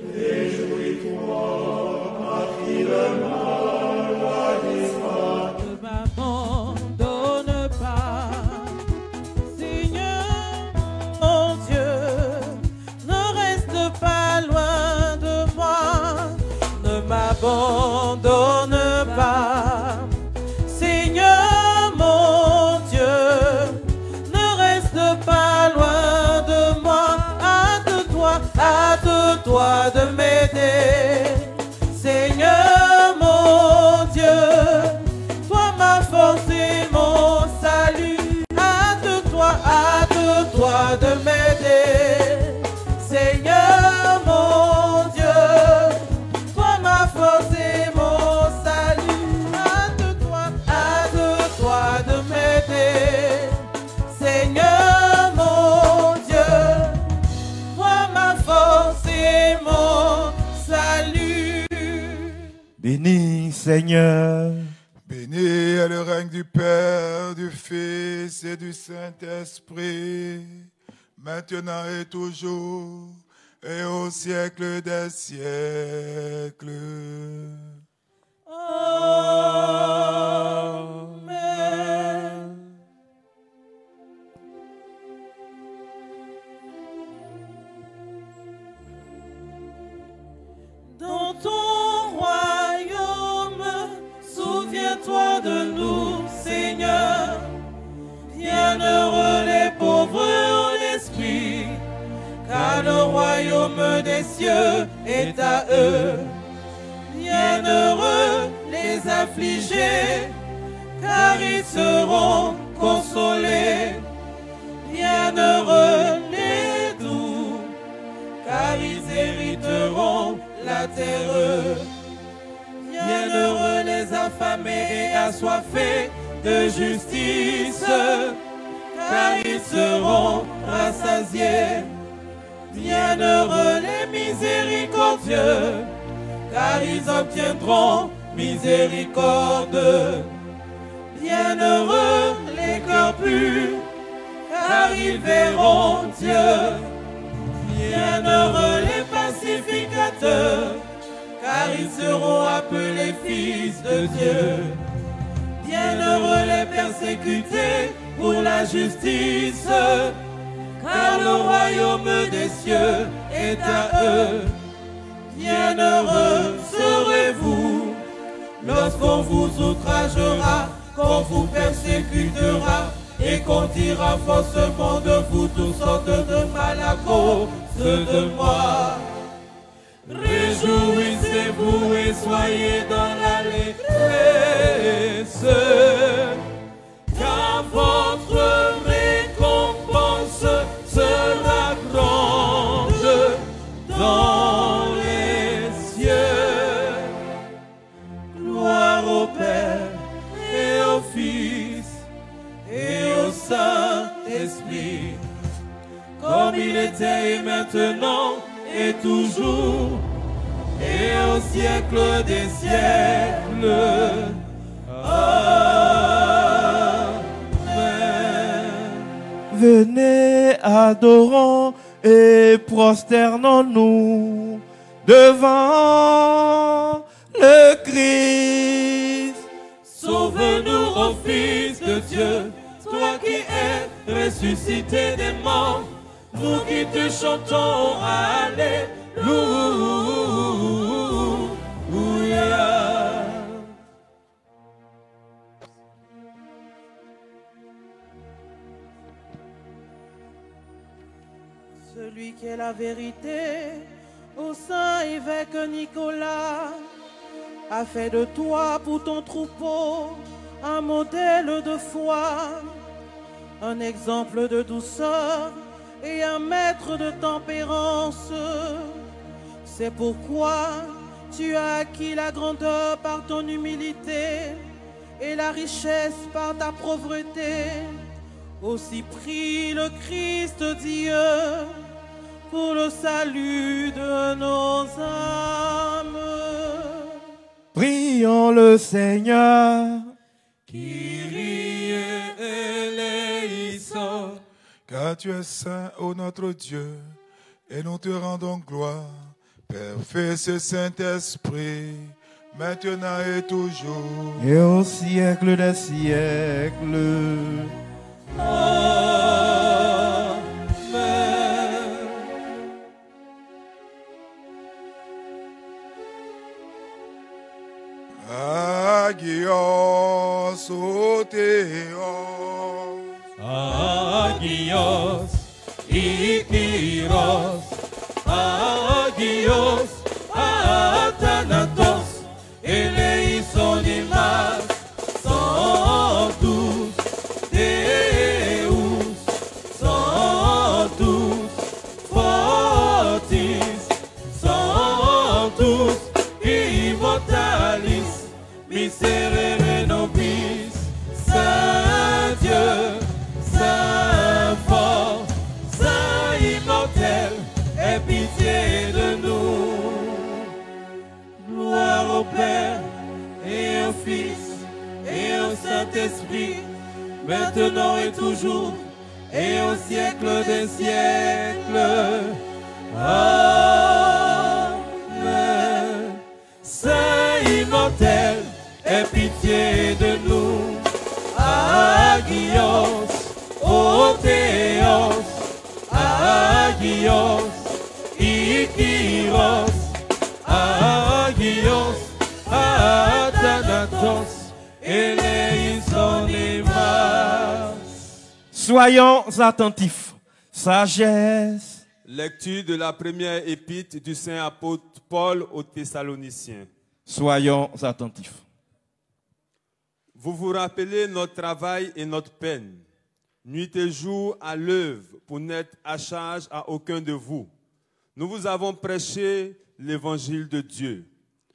Réjouis-toi, à qui le mal ravira. Ne m'abandonne pas, Seigneur mon Dieu, ne reste pas loin de moi, ne m'abandonne pas, Seigneur mon Dieu, ne reste pas loin de moi, hâte-toi de m'aider, Seigneur mon Dieu, toi ma force et mon salut, hâte-toi de m'aider, Seigneur mon Dieu, toi ma force et mon salut, hâte-toi de m'aider, Seigneur mon Dieu, toi ma force et mon salut. Béni Seigneur. Béni est le règne du Père, du Fils et du Saint-Esprit, maintenant et toujours, et au siècle des siècles. Amen. Dans ton royaume, souviens-toi de nous, Seigneur. Bienheureux les pauvres en esprit, car le royaume des cieux est à eux. Bienheureux les affligés, car ils seront consolés. Bienheureux les doux, car ils hériteront la terre. Bienheureux les affamés et assoiffés de justice, car ils seront rassasiés. Bienheureux les miséricordieux, car ils obtiendront miséricorde. Bienheureux les cœurs purs, car ils verront Dieu. Bienheureux les pacificateurs, car ils seront appelés fils de Dieu. Bienheureux les persécutés pour la justice, car le royaume des cieux est à eux. Bienheureux serez-vous lorsqu'on vous outragera, qu'on vous persécutera et qu'on dira faussement de vous toutes sortes de mal à cause de moi. Réjouissez-vous et soyez dans l'allégresse, car votre récompense sera grande dans les cieux. Gloire au Père et au Fils et au Saint-Esprit, comme il était et maintenant et toujours, et au siècle des siècles. Amen. Venez, adorons et prosternons-nous devant le Christ. Sauve-nous, ô Fils de Dieu, toi qui es ressuscité des morts, nous qui te chantons, Alléluia. Celui qui est la vérité, au saint évêque Nicolas, a fait de toi pour ton troupeau un modèle de foi, un exemple de douceur et un maître de tempérance. C'est pourquoi tu as acquis la grandeur par ton humilité et la richesse par ta pauvreté. Aussi prie le Christ Dieu pour le salut de nos âmes. Prions le Seigneur. Kyrie eleison. Car tu es saint, ô notre Dieu, et nous te rendons gloire Père, Fils et Saint-Esprit, maintenant et toujours. et au siècle des siècles. Amen. Agios o Theos, Agios, Ikiros, Agios, Athanatos, eleison imas, Sanctus, Deus, Sanctus, Fortis, Sanctus, Immortalis, Miserere nobis, Saint Dieu, Saint fort, Saint immortel, aie pitié de nous. Gloire au Père et au Fils et au Saint-Esprit, maintenant et toujours et au siècle des siècles. Amen. Saint immortel, aie pitié de nous. Agios, o Theos, Agios, Ikiros, Agios, Athanatos, eleison imas. Soyons attentifs. Sagesse. Lecture de la première épître du Saint apôtre Paul aux Thessaloniciens. Soyons attentifs. Vous vous rappelez notre travail et notre peine, nuit et jour à l'œuvre pour n'être à charge à aucun de vous. Nous vous avons prêché l'évangile de Dieu.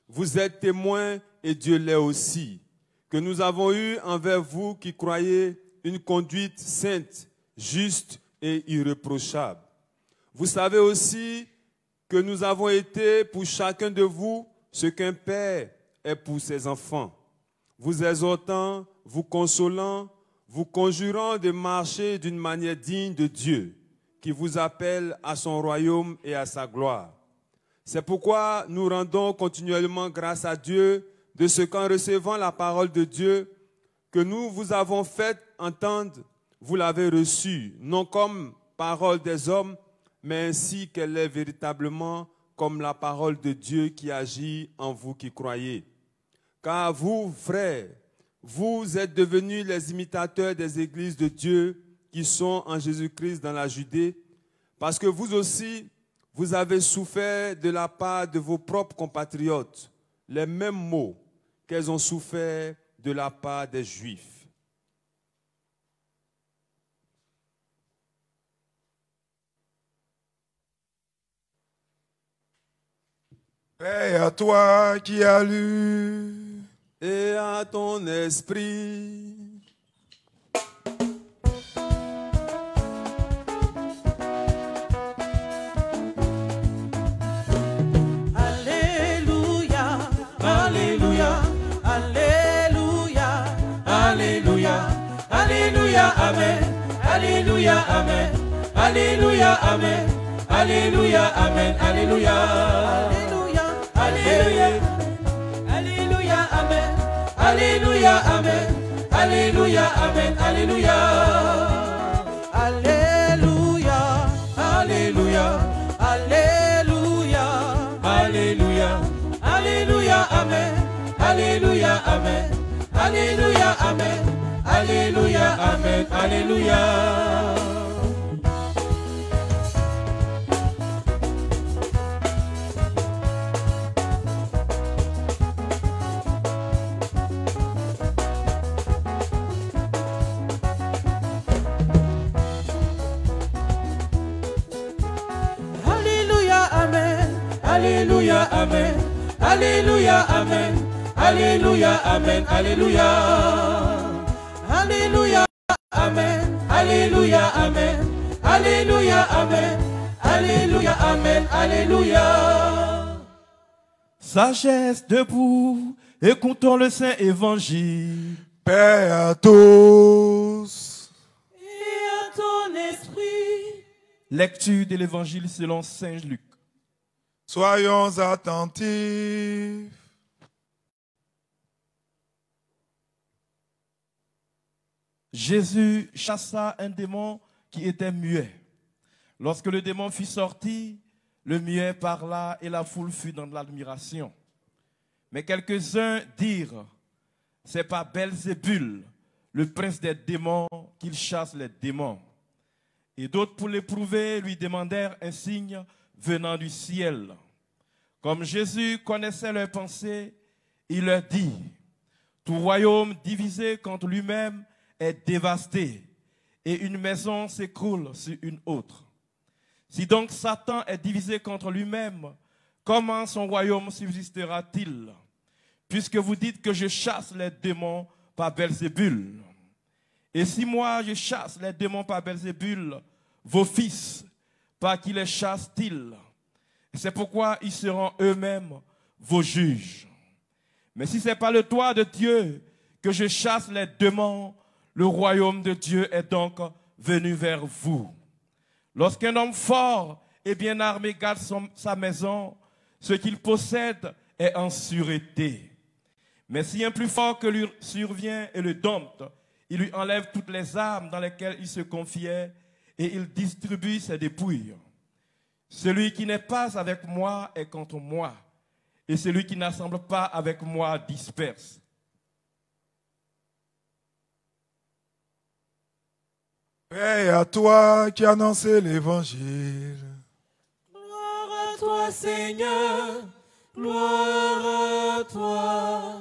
Vous êtes témoins, et Dieu l'est aussi, que nous avons eu envers vous qui croyez une conduite sainte, juste et irréprochable. Vous savez aussi que nous avons été pour chacun de vous ce qu'un père est pour ses enfants, vous exhortant, vous consolant, vous conjurant de marcher d'une manière digne de Dieu, qui vous appelle à son royaume et à sa gloire. C'est pourquoi nous rendons continuellement grâce à Dieu de ce qu'en recevant la parole de Dieu que nous vous avons fait entendre, vous l'avez reçue, non comme parole des hommes, mais ainsi qu'elle est véritablement comme la parole de Dieu qui agit en vous qui croyez. Car vous, frères, vous êtes devenus les imitateurs des églises de Dieu qui sont en Jésus-Christ dans la Judée, parce que vous aussi, vous avez souffert de la part de vos propres compatriotes les mêmes maux qu'elles ont souffert de la part des Juifs. Paix à toi qui as lu. Et à ton esprit. Alléluia, Alléluia, Alléluia, Alléluia, Alléluia, Amen, Alléluia, Amen, Alléluia, Amen, Alléluia, Amen, Alléluia, Alléluia, Alléluia, Amen, Alléluia, Amen, Alléluia, Amen, Alléluia, Alléluia, Alléluia, Alléluia, Alléluia, Alléluia, Amen, Alléluia, Amen, Alléluia, Amen, Alléluia, Amen, Alléluia. Alléluia, Amen, Alléluia, Amen, Alléluia, Amen, Alléluia, Amen, Alléluia, Alléluia, Amen, Alléluia, Amen, Alléluia, Amen, Alléluia, Amen, Alléluia. Sagesse debout, écoutons le Saint Évangile. Paix à tous. Et à ton esprit. Lecture de l'Évangile selon Saint Luc. Soyons attentifs. Jésus chassa un démon qui était muet. Lorsque le démon fut sorti, le muet parla et la foule fut dans l'admiration. Mais quelques-uns dirent, c'est par Belzébul, le prince des démons, qu'il chasse les démons. Et d'autres, pour l'éprouver, lui demandèrent un signe venant du ciel. Comme Jésus connaissait leurs pensées, il leur dit, tout royaume divisé contre lui-même est dévasté, et une maison s'écroule sur une autre. Si donc Satan est divisé contre lui-même, comment son royaume subsistera-t-il? Puisque vous dites que je chasse les démons par Belzébul. Et si moi je chasse les démons par Belzébul, vos fils, par qui les chassent-ils? C'est pourquoi ils seront eux-mêmes vos juges. Mais si ce n'est pas le doigt de Dieu que je chasse les démons, le royaume de Dieu est donc venu vers vous. Lorsqu'un homme fort et bien armé garde sa maison, ce qu'il possède est en sûreté. Mais si un plus fort que lui survient et le dompte, il lui enlève toutes les armes dans lesquelles il se confiait et il distribue ses dépouilles. Celui qui n'est pas avec moi est contre moi, et celui qui n'assemble pas avec moi disperse. Paix à toi qui annonçais l'évangile. Gloire à toi, Seigneur, gloire à toi.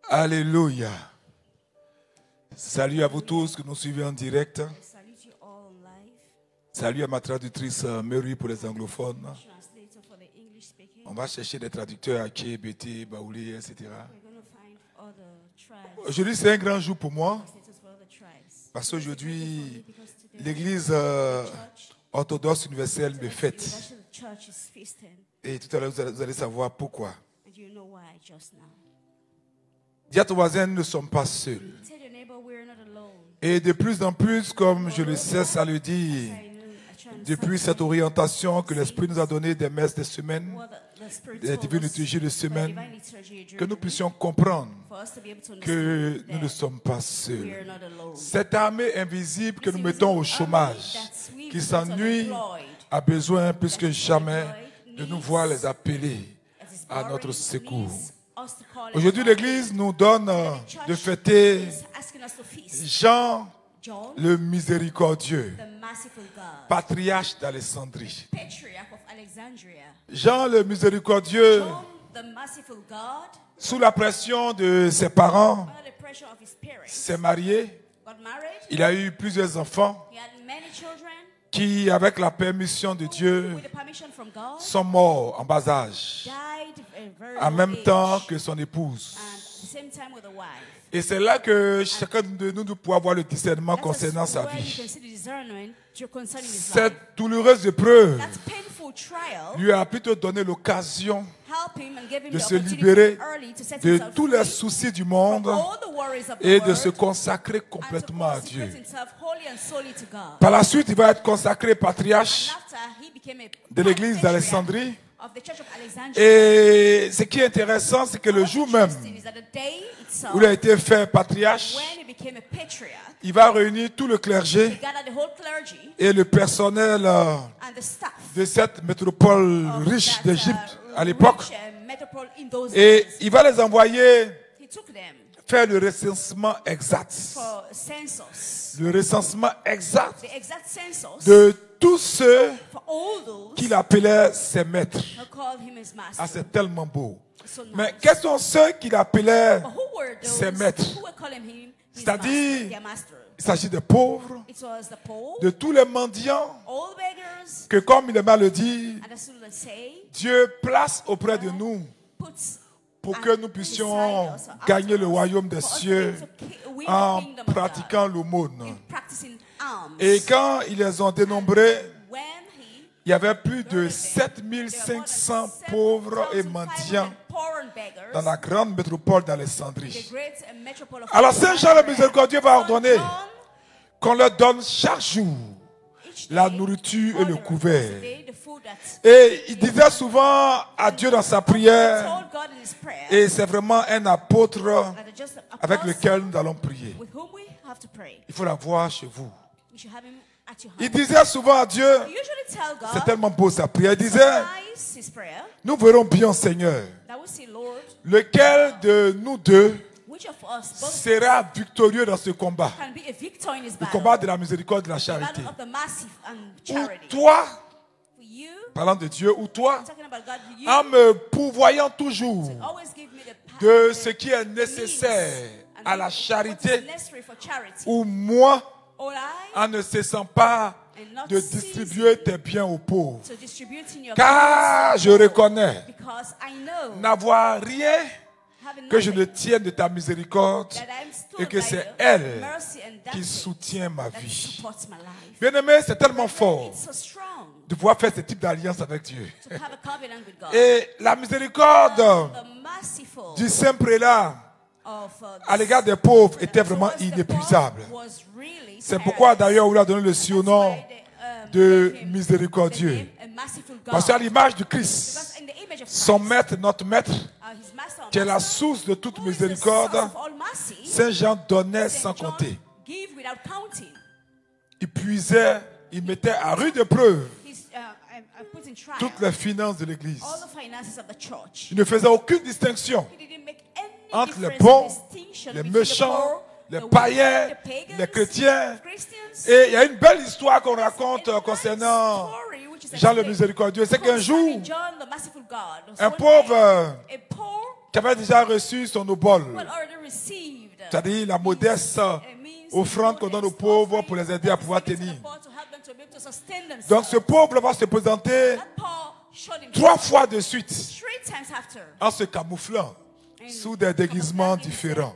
Alléluia. Salut à vous tous que nous suivez en direct. Salut à ma traductrice Mary pour les anglophones. On va chercher des traducteurs à Ké, Bété, Baoulé, etc. Aujourd'hui, c'est un grand jour pour moi. Parce qu'aujourd'hui, l'église orthodoxe universelle me fête. Et tout à l'heure, vous allez savoir pourquoi. Dis à ton voisin, nous ne sommes pas seuls. Et de plus en plus, comme je le cesse à le dire, depuis cette orientation que l'Esprit nous a donnée des messes de semaine, des divines liturgies de semaine, que nous puissions comprendre que nous ne sommes pas seuls. Cette armée invisible que nous mettons au chômage, qui s'ennuie, a besoin plus que jamais de nous voir les appeler à notre secours. Aujourd'hui, l'Église nous donne de fêter Jean le miséricordieux, patriarche d'Alexandrie. Jean le miséricordieux, sous la pression de ses parents, s'est marié. Il a eu plusieurs enfants qui, avec la permission de Dieu, sont morts en bas âge, en même temps que son épouse. Et c'est là que chacun de nous doit avoir le discernement concernant sa vie. Cette douloureuse épreuve lui a plutôt donné l'occasion de se libérer de tous les soucis du monde et de se consacrer complètement à Dieu. Par la suite, il va être consacré patriarche de l'église d'Alexandrie. Et ce qui est intéressant, c'est que le jour même où il a été fait patriarche, il va réunir tout le clergé et le personnel de cette métropole riche d'Égypte à l'époque. Et il va les envoyer faire le recensement exact. Le recensement exact de tous ceux qu'il appelait ses maîtres. Ah, c'est tellement beau. Mais quels sont ceux qu'il appelait ses maîtres? C'est-à-dire, il s'agit des pauvres, de tous les mendiants, que comme il aime à le dire, Dieu place auprès de nous pour que nous puissions gagner le royaume des cieux en pratiquant l'aumône. Et quand ils les ont dénombrés, il y avait plus de 7500 pauvres et mendiants dans la grande métropole d'Alexandrie. Alors Saint Jean le Miséricordieux va ordonner qu'on leur donne chaque jour la nourriture et le couvert. day, the food that Et il disait souvent à Dieu dans sa prière, told God in his prayer et c'est vraiment un apôtre that just avec lequel nous allons prier. with whom we have to pray. Il faut l'avoir chez vous. You should have him at your Il home. disait souvent à Dieu, You usually tell c'est God, tellement beau sa prière, il disait, nice his prayer, nous verrons bien Seigneur, that we see, Lord, lequel de nous deux which of us both sera victorieux dans ce combat, can be a victor in his le battle, combat de la miséricorde et de la the charité. battle of the massive and Ou charity. toi, For you, parlant de Dieu, ou toi, talking about God, you en me pourvoyant toujours always give me the power, de the ce qui est nécessaire and à la what is charité, necessary for charity. ou moi, Or I, en ne cessant pas de distribuer tes biens aux pauvres. to distributing your Car goods je reconnais because I know n'avoir rien having que je ne nothing, tienne de ta miséricorde that I'm stood et que by c'est your elle mercy and that's qui it soutient ma that vie. supports my life. Bien-aimé, c'est tellement fort It's so strong de pouvoir faire ce type d'alliance avec Dieu. to have a covenant with God. Et la miséricorde The merciful du saint prélat of à l'égard des pauvres était vraiment inépuisable. C'est pourquoi d'ailleurs on lui a donné le surnom de miséricordieux. Parce qu'à l'image du Christ, son maître, notre maître, qui est la source de toute miséricorde, Saint Jean donnait sans compter. Il puisait, il mettait à rude épreuve toutes les finances de l'Église. Il ne faisait aucune distinction entre les bons, les méchants, les païens, les chrétiens. Et il y a une belle histoire qu'on raconte concernant Jean le miséricordieux. C'est qu'un jour, un pauvre qui avait déjà reçu son obol, c'est-à-dire la modeste offrande qu'on donne aux pauvres pour les aider à pouvoir tenir. Donc ce pauvre va se présenter 3 fois de suite en se camouflant sous des déguisements différents.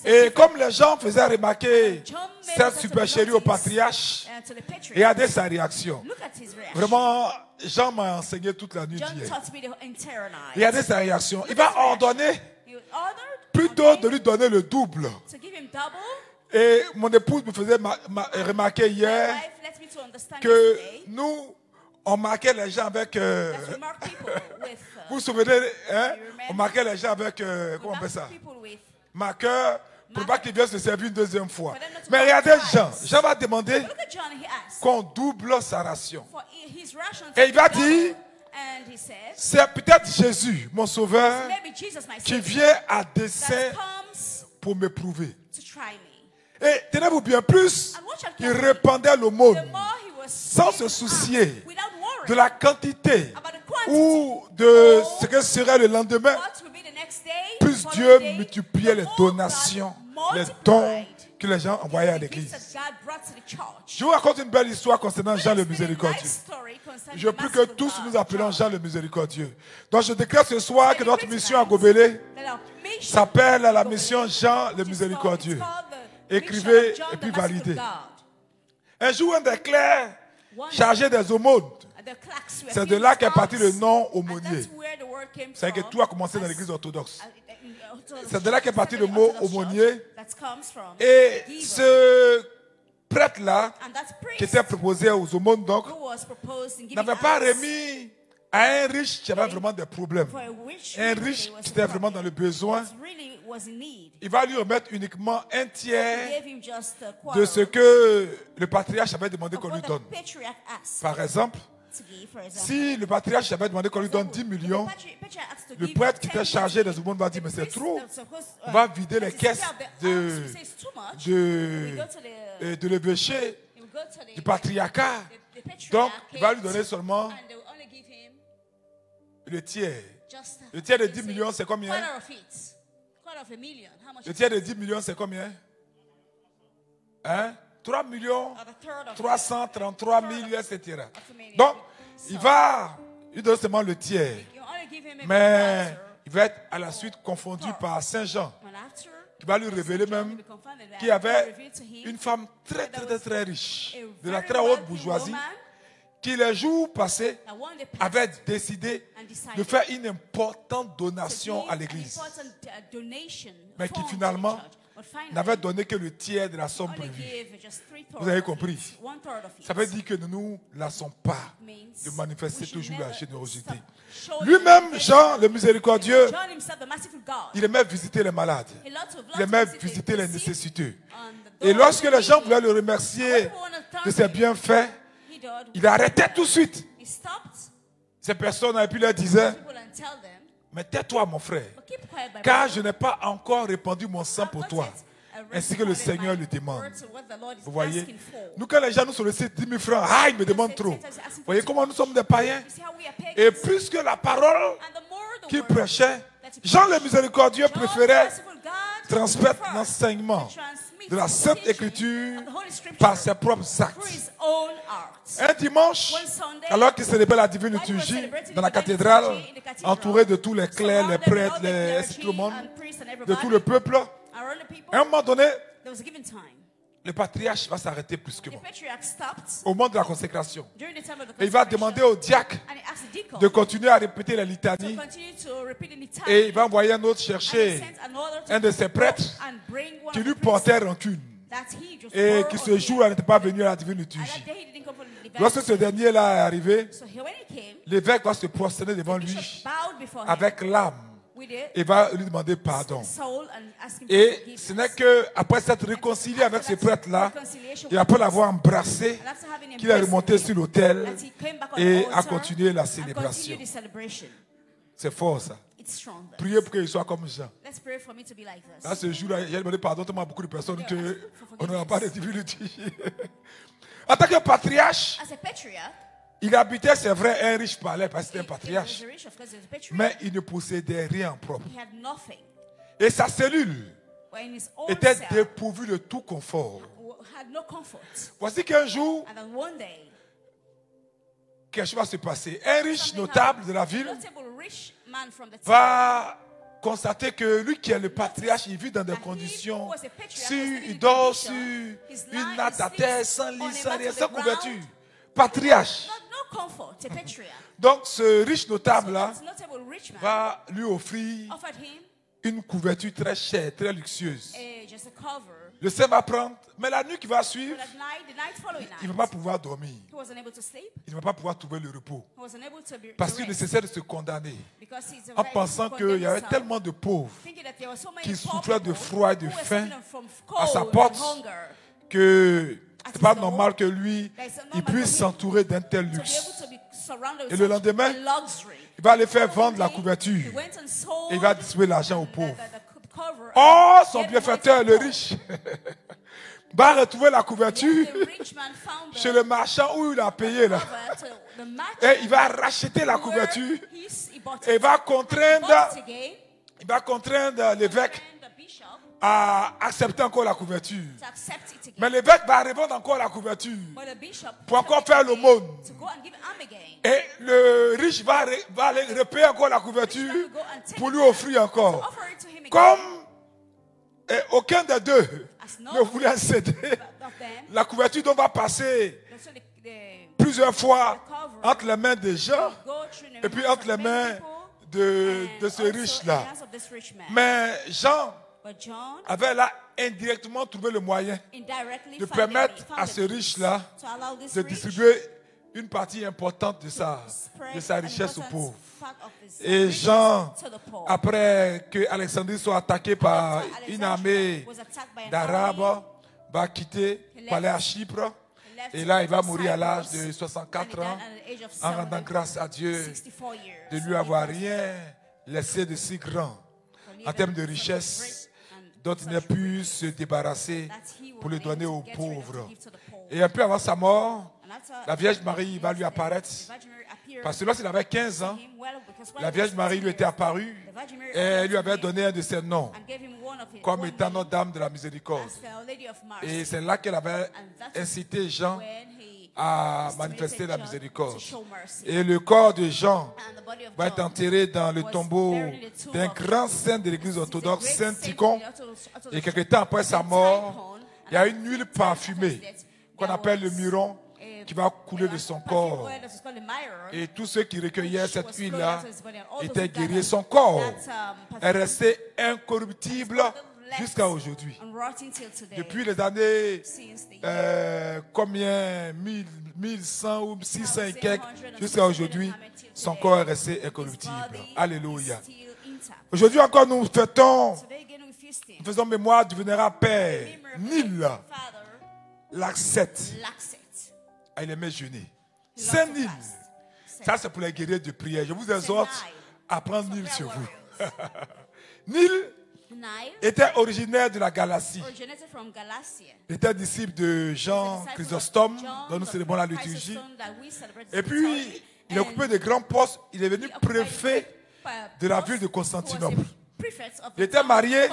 Et comme les gens faisaient remarquer cette supercherie au patriarche, regardez sa réaction. Vraiment, Jean m'a enseigné toute la nuit d'hier. Regardez sa réaction. Il va ordonner plutôt de lui donner le double. Et mon épouse me faisait remarquer hier que nous, on marquait les gens avec... vous vous souvenez, hein? On marquait les gens avec... comment on appelle ça? Marqueur, pour pas qu'il vienne se servir une deuxième fois. Mais regardez Jean. Jean va demander qu'on double sa ration. Et il va dire, c'est peut-être Jésus, mon sauveur, qui vient à dessein pour m'éprouver. Et tenez-vous bien, plus il répandait l'aumône sans se soucier de la quantité ou de ce que serait le lendemain, plus Dieu multipliait les donations, les dons que les gens envoyaient à l'église. Je vous raconte une belle histoire concernant Jean le miséricordieux. Je prie que tous nous appelons Jean le miséricordieux. Donc je déclare ce soir que notre mission à Gobelé s'appelle la mission Jean le miséricordieux. Écrivez et puis validez. Un jour, un des clercs chargé des aumônes, c'est de là qu'est parti le nom aumônier. C'est que tout a commencé dans l'église orthodoxe. C'est de là qu'est parti le mot aumônier. Et ce prêtre-là, qui était proposé aux aumônes, donc, n'avait pas remis à un riche qui avait vraiment des problèmes. Un riche qui était vraiment dans le besoin. Il va lui remettre uniquement un tiers de ce que le patriarche avait demandé qu'on lui donne. Par exemple, si le patriarche avait demandé qu'on lui donne 10 millions, le prêtre qui était chargé des aumônes va dire mais c'est trop. On va vider les caisses de l'évêché, du patriarcat. Donc, il va lui donner seulement le tiers. Le tiers de 10 millions, c'est combien? Le tiers de 10 millions, c'est combien? Hein? 3 millions, 333 000, etc. Donc, il donne seulement le tiers. Mais il va être à la suite confondu par Saint Jean, qui va lui révéler même qu'il y avait une femme très, très, très riche, de la très haute bourgeoisie, qui les jours passés avait décidé de faire une importante donation à l'église, mais qui finalement n'avait donné que le tiers de la somme prévue. Vous avez compris? Ça veut dire que nous ne nous lassons pas de manifester toujours la générosité. Lui-même, Jean, le miséricordieux, il aimait visiter les malades. Il aimait visiter les nécessiteux. Et lorsque les gens voulaient le remercier de ses bienfaits, il arrêtait tout de suite. Ces personnes, et puis leur disait, mais tais-toi mon frère, car je n'ai pas encore répandu mon sang pour toi, ainsi que le Seigneur le demande. Vous voyez, nous quand les gens nous sollicitent 10 000 francs, ah, ils me demandent trop. Vous voyez comment nous sommes des païens? Et plus que la parole qu'il prêchait, Jean le miséricordieux préférait transmettre l'enseignement de la Sainte Écriture par ses propres actes. Un dimanche, alors qu'il célébrait la divine liturgie dans la cathédrale, entouré de tous les clercs, les prêtres, tout le monde, de tout le peuple, à un moment donné, le patriarche va s'arrêter brusquement au moment de la consécration. Et il va demander au diacre de continuer à répéter la litanie. Et il va envoyer un autre chercher un de ses prêtres qui lui portait rancune. Et qui ce jour-là n'était pas venu à la divine liturgie. Lorsque ce dernier-là est arrivé, l'évêque va se prosterner devant lui avec l'âme. Et va lui demander pardon. Et ce n'est qu'après s'être réconcilié avec ce prêtre-là, et après l'avoir embrassé, qu'il est remonté sur l'autel et a continué la célébration. C'est fort ça. Priez pour qu'il soit comme Jean. Là, ce jour-là, j'ai demandé pardon tellement à beaucoup de personnes qu'on n'aura pas de divinité. En tant que patriarche, il habitait, c'est vrai, un riche palais parce que c'était un patriarche. Mais il ne possédait rien en propre. Et sa cellule était dépourvue de tout confort. Voici qu'un jour, quelque chose va se passer. Un riche notable de la ville va constater que lui qui est le patriarche, il vit dans des conditions, il dort sur une natte à terre, sans lit, sans rien, sans couverture. Patriarche. Donc ce riche notable-là va lui offrir une couverture très chère, très luxueuse. Le Seigneur va prendre, mais la nuit qui va suivre, il ne va pas pouvoir dormir. Il ne va pas pouvoir trouver le repos. Parce qu'il ne cessait de se condamner. En pensant qu'il y avait tellement de pauvres qui souffraient de froid et de faim à sa porte que ce n'est pas normal que lui, il puisse s'entourer d'un tel luxe. Et le lendemain, il va aller faire vendre la couverture. Et il va distribuer l'argent aux pauvres. Oh, son bienfaiteur, le riche, va retrouver la couverture chez le marchand où il a payé là. Et il va racheter la couverture. Et il va contraindre l'évêque à accepter encore la couverture. Mais l'évêque va revendre encore la couverture pour encore faire l'aumône. Et le riche va aller repayer encore la couverture pour lui offrir encore. Comme aucun des deux ne voulait céder, la couverture donc va passer plusieurs fois entre les mains des gens et puis entre les mains de ce riche-là. Mais Jean avait là indirectement trouvé le moyen de permettre à ce riche-là de distribuer une partie importante de sa richesse aux pauvres. Et Jean, après que Alexandrie soit attaquée par une armée d'Arabes, va quitter, va aller à Chypre. Et là, il va mourir à l'âge de 64 ans en rendant grâce à Dieu de lui avoir rien laissé de si grand en termes de richesse dont il n'a pu se débarrasser pour le donner aux pauvres. Et un peu avant sa mort, la Vierge Marie va lui apparaître. Parce que lorsqu'il avait 15 ans, la Vierge Marie lui était apparue et elle lui avait donné un de ses noms comme étant Notre-Dame de la Miséricorde. Et c'est là qu'elle avait incité Jean à manifester la miséricorde. Et le corps de Jean va être enterré dans le tombeau d'un grand saint de l'église orthodoxe, Saint Tichon. Et quelque temps après sa mort, il y a une huile parfumée qu'on appelle le myron qui va couler de son corps. Et tous ceux qui recueillaient cette huile-là étaient guéris. Son corps est resté incorruptible left jusqu'à aujourd'hui. and rotting till today. Depuis les années, Since the combien, 1100 ou 600 et quelques, jusqu'à aujourd'hui, son corps est resté incorruptible. Alléluia. still intact. Aujourd'hui encore, nous fêtons, Today again we feasting. nous faisons mémoire du vénérable Père Nil Father Laxet. Laxet. Il aimait jeûner. He Saint loved to Nil, fast. ça c'est pour les guerriers de prière. Je vous exhorte Nile. à prendre For Nil prayer sur vous. warriors. Nil Nile était originaire de la Galatie. originated from Galatia. Il était disciple de Jean Disciple of Chrysostome, John, dont nous the célébrons la liturgie. Chrysostom that we celebrate Et the puis, liturgy. il a occupé And de grands postes. Il est devenu he occupied préfet de la ville de Constantinople. Il était marié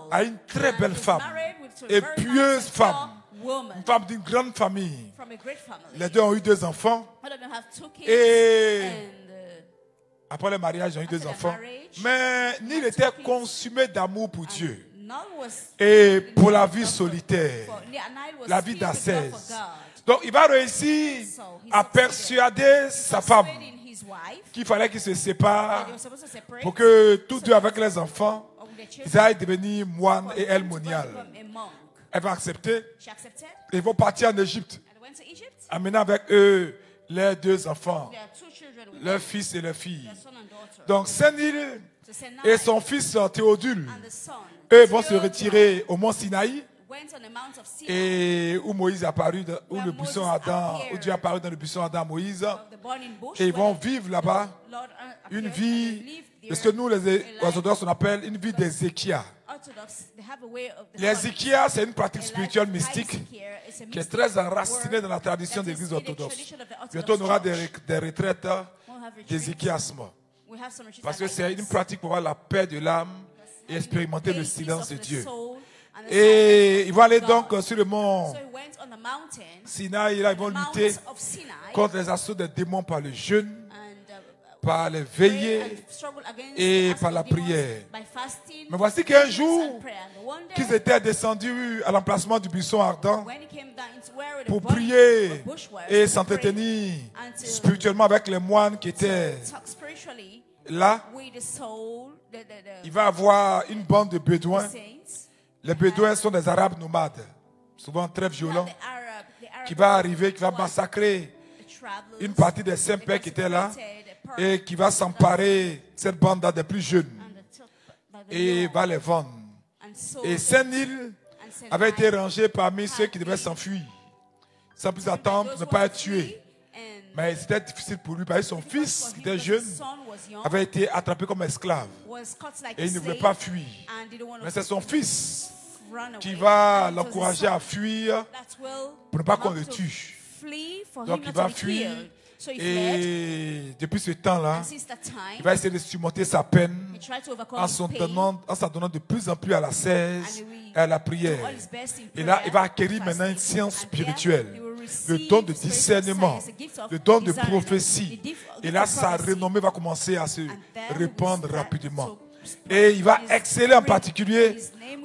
à une très belle femme et pieuse femme, une femme d'une grande famille. Les deux ont eu 2 enfants. Et après le mariage, ils ont eu 2 enfants. Mais Nil était consumé d'amour pour Dieu et pour la vie solitaire, la vie d'ascèse. Donc il va réussir à persuader sa femme qu'il fallait qu'ils se séparent pour que tous deux avec les enfants, ils aillent devenir moines et elle moniales. Elle va accepter. Ils vont partir en Égypte, amenant avec eux les 2 enfants, leur fils et leur fille. Donc Saint Nil et son fils Théodule, eux vont se retirer au mont Sinaï, et où Moïse est apparu, où le buisson Adam, où Dieu est apparu dans le buisson Adam Moïse, et ils vont vivre là-bas une vie, de ce que nous les orthodoxes on appelle une vie d'Ézéchias. L'Ézéchias, c'est une pratique spirituelle mystique qui est très enracinée dans la tradition de l'Église orthodoxe. Bientôt on aura des retraites d'Ézéchiasme, parce que c'est une pratique pour avoir la paix de l'âme et expérimenter le silence de Dieu. Et ils vont aller donc sur le mont Sinaï, et là ils vont lutter contre les assauts des démons par le jeûne, par les veillées et par la prière. Mais voici qu'un jour, qu'ils étaient descendus à l'emplacement du buisson ardent pour prier et s'entretenir spirituellement avec les moines qui étaient là, il va avoir une bande de bédouins. Les bédouins sont des arabes nomades, souvent très violents, qui va arriver, qui va massacrer une partie des saints pères qui étaient là et qui va s'emparer cette bande-là des plus jeunes et va les vendre. Et Saint Nil avait été rangé parmi ceux qui devaient s'enfuir, sans plus attendre pour ne pas être tué. Mais c'était difficile pour lui parce que son fils, qui était jeune, avait été attrapé comme esclave et il ne voulait pas fuir. Mais c'est son fils qui va l'encourager à fuir pour ne pas qu'on le tue. Donc il va fuir et depuis ce temps-là, il va essayer de surmonter sa peine en s'en donnant de plus en plus à la cèse et à la prière. Et là, il va acquérir maintenant une science spirituelle, le don de discernement, le don de prophétie. Et là, sa renommée va commencer à se répandre rapidement. Et il va exceller en particulier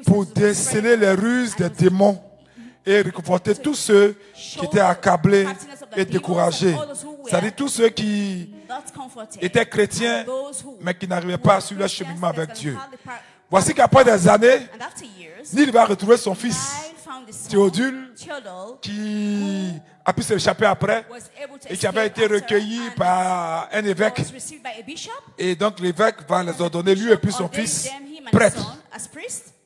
pour déceler les ruses des démons et réconforter tous ceux qui étaient accablés et découragés. C'est-à-dire tous ceux qui étaient chrétiens mais qui n'arrivaient pas à suivre leur cheminement avec Dieu. Voici qu'après des années, Nil va retrouver son fils Théodule qui a pu s'échapper après et qui avait été recueilli par un évêque. Et donc l'évêque va les ordonner, lui et puis son fils, prêtres.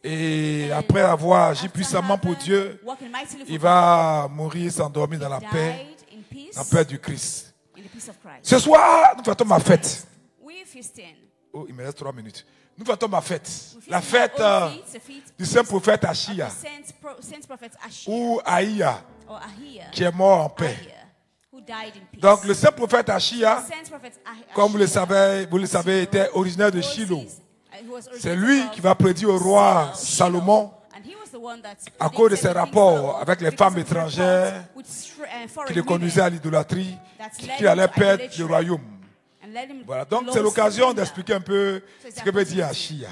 Et après avoir agi puissamment pour Dieu, il va mourir, s'endormir dans la paix du Christ. Ce soir, nous fêtons ma fête. Oh, il me reste 3 minutes. Nous fêtons ma fête. La fête du saint prophète Achia, ou Aïa, qui est mort en paix. Donc le saint prophète Achia, comme vous le savez, était originaire de Shiloh. C'est lui qui va prédire au roi Salomon, à cause de ses rapports avec les femmes étrangères qui le conduisaient à l'idolâtrie, qu'il allait perdre le royaume. Voilà, donc c'est l'occasion d'expliquer un peu ce que veut dire Achia.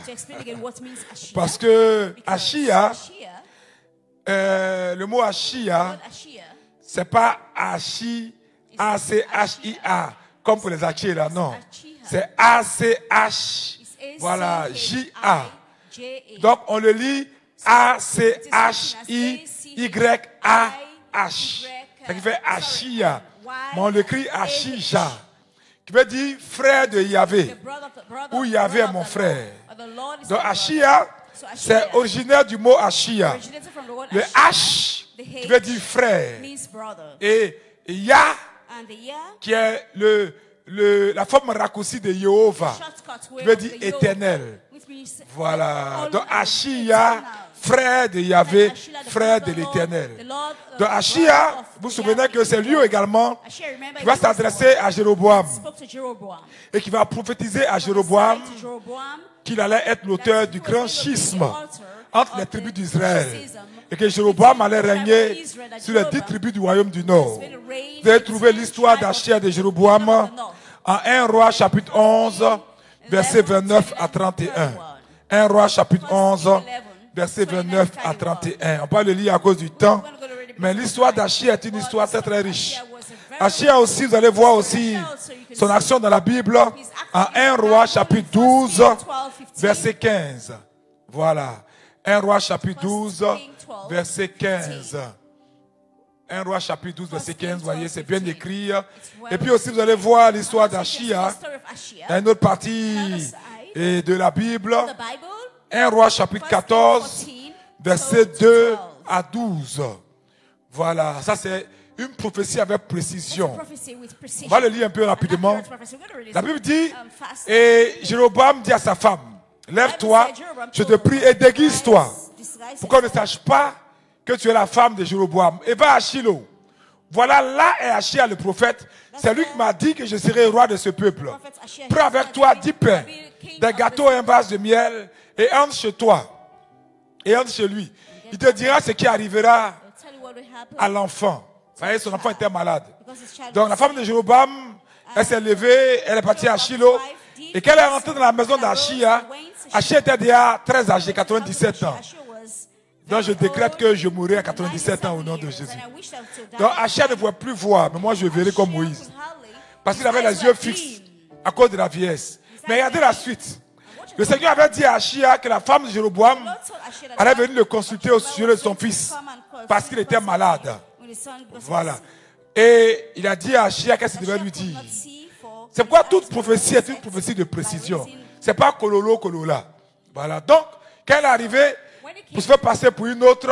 Parce que Achia, le mot Achia, c'est pas Achi, A-C-H-I-A, comme pour les Achis là, non. C'est A-C-H, voilà, J-A. J-A. Donc on le lit A-C-H-I-Y-A-H. Ça qui fait Achia. Mais on l'écrit Achija. Qui veut dire frère de Yahvé. Ou Yahvé est mon frère. Donc Achia, c'est originaire du mot Achia. Le H qui veut dire frère. Et Ya qui est la forme raccourcie de Jéhovah, qui veut dire éternel. Voilà. Donc Achia, frère de Yahvé, frère de l'éternel. Donc Achia, vous vous souvenez que c'est lui également qui va s'adresser à Jéroboam et qui va prophétiser à Jéroboam qu'il allait être l'auteur du grand schisme entre les tribus d'Israël et que Jéroboam allait régner sur les 10 tribus du royaume du Nord. Vous allez trouver l'histoire d'Achia de Jéroboam en 1 Roi chapitre 11, versets 29 à 31. 1 Roi chapitre 11, versets 29 à 31. On peut le lire à cause du temps, mais l'histoire d'Achia est une histoire très très riche. Achia aussi, vous allez voir aussi son action dans la Bible en 1 Roi chapitre 12, verset 15. Voilà. 1 Roi chapitre 12, verset 15. 1 Roi chapitre 12, verset 15, vous voyez, c'est bien écrit. Et puis aussi, vous allez voir l'histoire d'Achia dans une autre partie de la Bible. 1 Roi chapitre 14, verset 2 à 12. Voilà, ça c'est une prophétie avec précision. On va le lire un peu rapidement. La Bible dit, et Jéroboam dit à sa femme, lève-toi, je te prie, et déguise-toi, pour qu'on ne sache pas que tu es la femme de Jéroboam. Et va à Shilo. Voilà, là est Achia le prophète. C'est lui qui m'a dit que je serai roi de ce peuple. Prends avec toi 10 pains, des gâteaux et un vase de miel, et entre chez toi, et entre chez lui. Il te dira ce qui arrivera à l'enfant. Vous voyez, son enfant était malade. Donc la femme de Jéroboam, elle s'est levée, elle est partie à Shilo. Et quand elle est rentrée dans la maison d'Achia, Achia était déjà très âgé, 97 ans. Donc je décrète que je mourrai à 97 ans au nom de Jésus. Donc Achia ne pouvait plus voir, mais moi je verrai comme Moïse. Parce qu'il avait les yeux fixes à cause de la vieillesse. Mais regardez la suite. Le Seigneur avait dit à Achia que la femme de Jéroboam allait venir le consulter au sujet de son fils parce qu'il était malade. Voilà. Et il a dit à Achia qu'est-ce qu'il devait lui dire. C'est pourquoi toute prophétie est une prophétie de précision. C'est pas kololo, kolola. Voilà. Donc, quand elle est arrivée pour se faire passer pour une autre,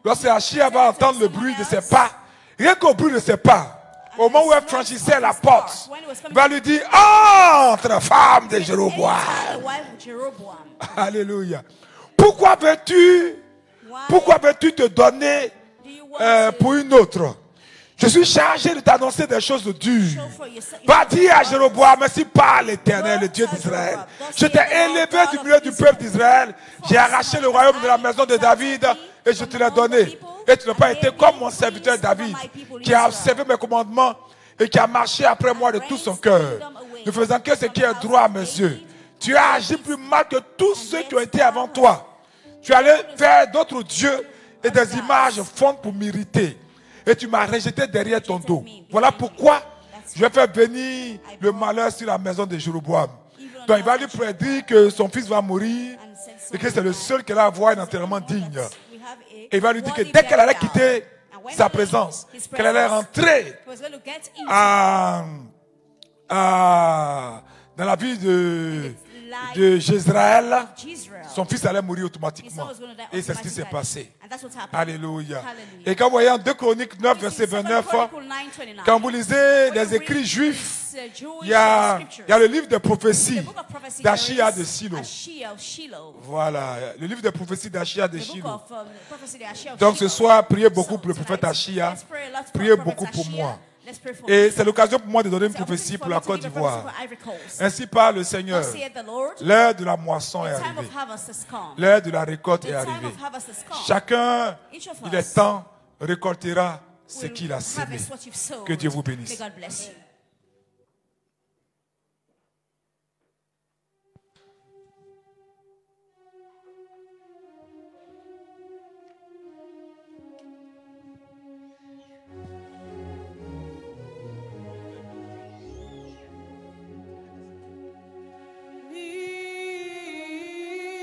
lorsque Achia va entendre le bruit de ses pas, rien qu'au bruit de ses pas, au moment où elle franchissait la porte, il va lui dire, entre, femme de Jéroboam. Alléluia. Pourquoi veux-tu te donner pour une autre? Je suis chargé de t'annoncer des choses dures. Va dire à Jéroboam, ainsi parle l'Éternel, le Dieu d'Israël. Je t'ai élevé du milieu du peuple d'Israël. J'ai arraché le royaume de la maison de David et je te l'ai donné. Et tu n'as pas été comme mon serviteur David, qui a observé mes commandements et qui a marché après moi de tout son cœur, ne faisant que ce qui est droit à mes yeux. Tu as agi plus mal que tous ceux qui ont été avant toi. Tu allais faire d'autres dieux et des images fondes pour m'irriter. Et tu m'as rejeté derrière ton dos. Voilà pourquoi je vais faire venir le malheur sur la maison de Jéroboam. Donc il va lui prédire que son fils va mourir et que c'est le seul qu'elle va avoir un enterrement digne. Et il va lui dire que dès qu'elle allait quitter sa présence, qu'elle allait rentrer dans la vie de Jézraël, son fils allait mourir automatiquement. Et c'est ce qui s'est passé. Alléluia. Et quand vous voyez en 2 Chroniques 9, verset 29, quand vous lisez les écrits juifs, il y a le livre des prophéties d'Achia de Shilo. Voilà, le livre des prophéties d'Achia de Shilo. Donc ce soir, priez beaucoup pour le prophète Achia. Priez beaucoup pour moi. Et c'est l'occasion pour moi de donner une prophétie pour la Côte d'Ivoire. Ainsi parle le Seigneur. L'heure de la moisson est arrivée. L'heure de la récolte est arrivée. Chacun, il est temps, récoltera ce qu'il a semé. Que Dieu vous bénisse.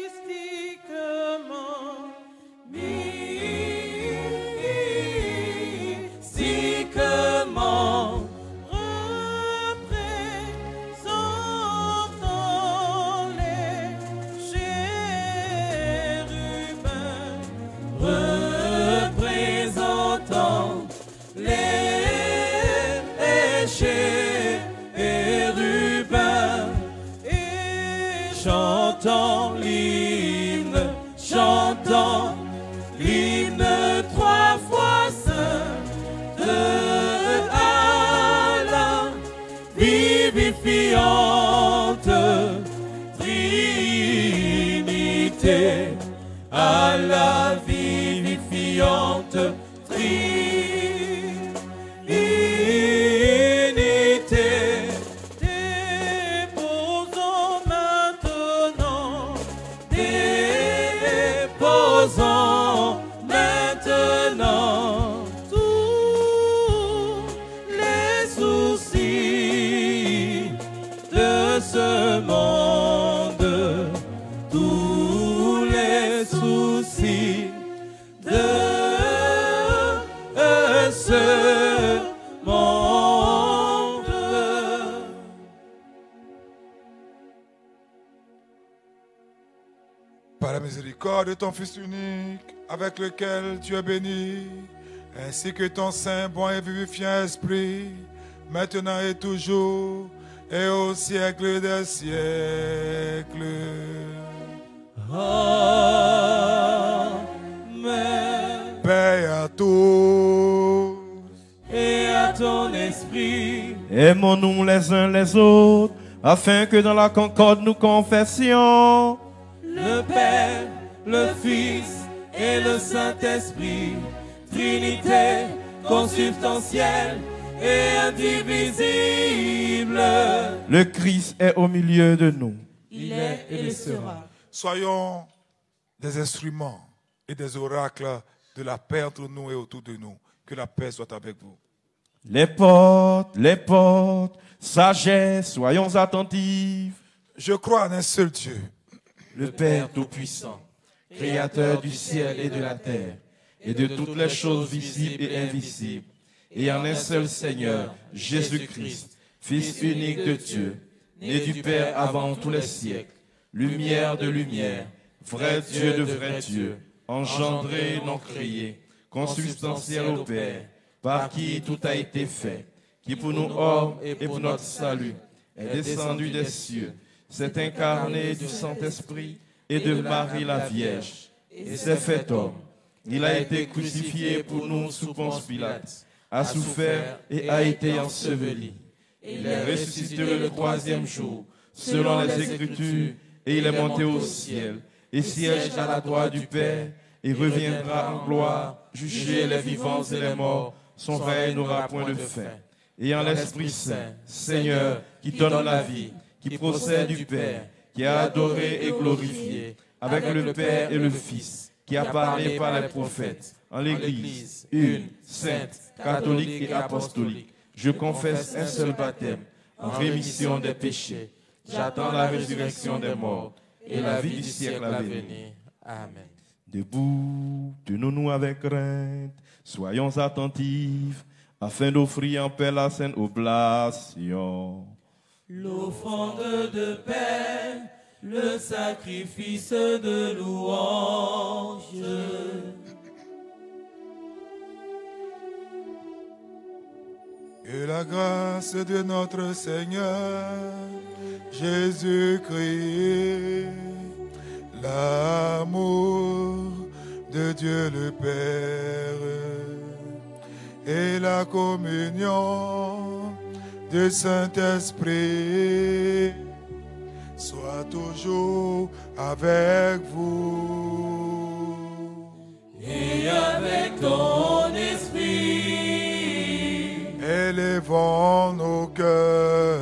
Mystique vivifiante Trinité, à la vivifiante Trinité. Déposons maintenant, Déposons maintenant tous les soucis de ce monde, tous les soucis de ce monde. Par la miséricorde de ton Fils unique, avec lequel tu es béni, ainsi que ton saint, bon et vivifiant esprit, maintenant et toujours, et au siècle des siècles. Amen. Paix à tous. Et à ton esprit, Aimons-nous les uns les autres, afin que dans la concorde nous confessions. le Père, le Fils et le Saint-Esprit, Trinité consubstantielle et indivisible. Le Christ est au milieu de nous. Il est et le sera. Soyons des instruments et des oracles de la paix entre nous et autour de nous. Que la paix soit avec vous. Les portes, sagesse, soyons attentifs. Je crois en un seul Dieu, Le Père Tout-Puissant, Créateur du ciel et de la terre, et de toutes les choses visibles et invisibles, et en un seul Seigneur, Jésus-Christ, Fils unique de Dieu, né du Père avant tous les siècles, lumière de lumière, vrai Dieu de vrai Dieu, engendré, non créé, consubstantiel au Père, par qui tout a été fait, qui pour nous hommes et pour notre salut est descendu des cieux, s'est incarné du Saint-Esprit et de Marie la Vierge, et s'est fait homme. Il a été crucifié pour nous sous Ponce Pilate, a souffert et a été enseveli. Il est ressuscité le troisième jour, selon les Écritures, et il est monté au ciel, et siège à la droite du Père, et reviendra en gloire, juger les vivants et les morts. Son règne n'aura point de fin. Et en l'Esprit Saint, Seigneur, qui donne la vie, qui procède du Père, qui a adoré et glorifié, avec le Père et le Fils, qui a parlé par les prophètes, en l'Église, une, sainte, catholique et apostolique. Je confesse un seul baptême, en rémission des péchés. J'attends la résurrection des morts et la vie du siècle à venir. Amen. Debout, tenons-nous avec crainte, soyons attentifs, afin d'offrir en paix la sainte oblation. L'offrande de paix, le sacrifice de louange. Que la grâce de notre Seigneur Jésus-Christ, l'amour de Dieu le Père et la communion du Saint-Esprit soit toujours avec vous. Et avec ton esprit. Élevons nos cœurs.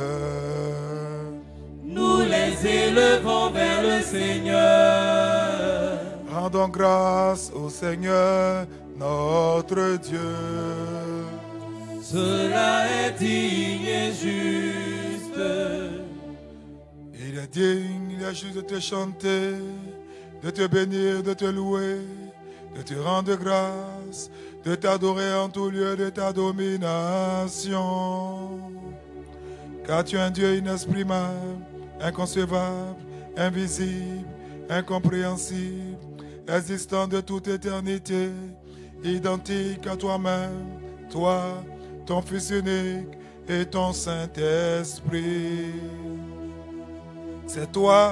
Nous les élevons vers le Seigneur. Rendons grâce au Seigneur, notre Dieu. Cela est digne et juste. Il est digne, il est juste de te chanter, de te bénir, de te louer, de te rendre grâce, de t'adorer en tout lieu de ta domination. Car tu es un Dieu inexprimable, inconcevable, invisible, incompréhensible, existant de toute éternité, identique à toi-même, toi, ton Fils unique et ton Saint-Esprit. C'est toi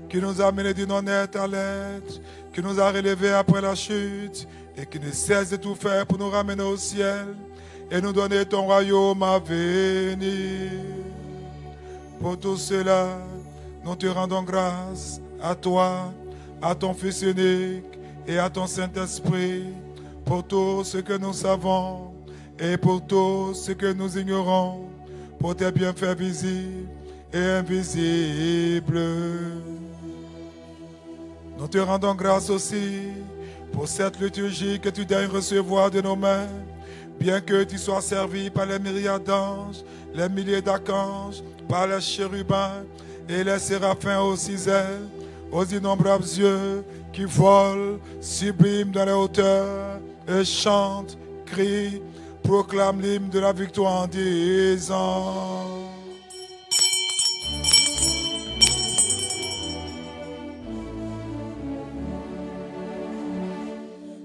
qui nous a menés du non-être à l'être, qui nous a relevés après la chute et qui ne cesse de tout faire pour nous ramener au ciel et nous donner ton royaume à venir. Pour tout cela, nous te rendons grâce à toi, à ton Fils unique et à ton Saint-Esprit, pour tout ce que nous savons et pour tout ce que nous ignorons, pour tes bienfaits visibles et invisibles. Nous te rendons grâce aussi pour cette liturgie que tu daignes recevoir de nos mains, bien que tu sois servi par les myriades d'anges, les milliers d'archanges, par les chérubins et les séraphins aux 6 ailes, aux innombrables yeux qui volent, sublimes dans les hauteurs, et chantent, crient, proclament l'hymne de la victoire en disant: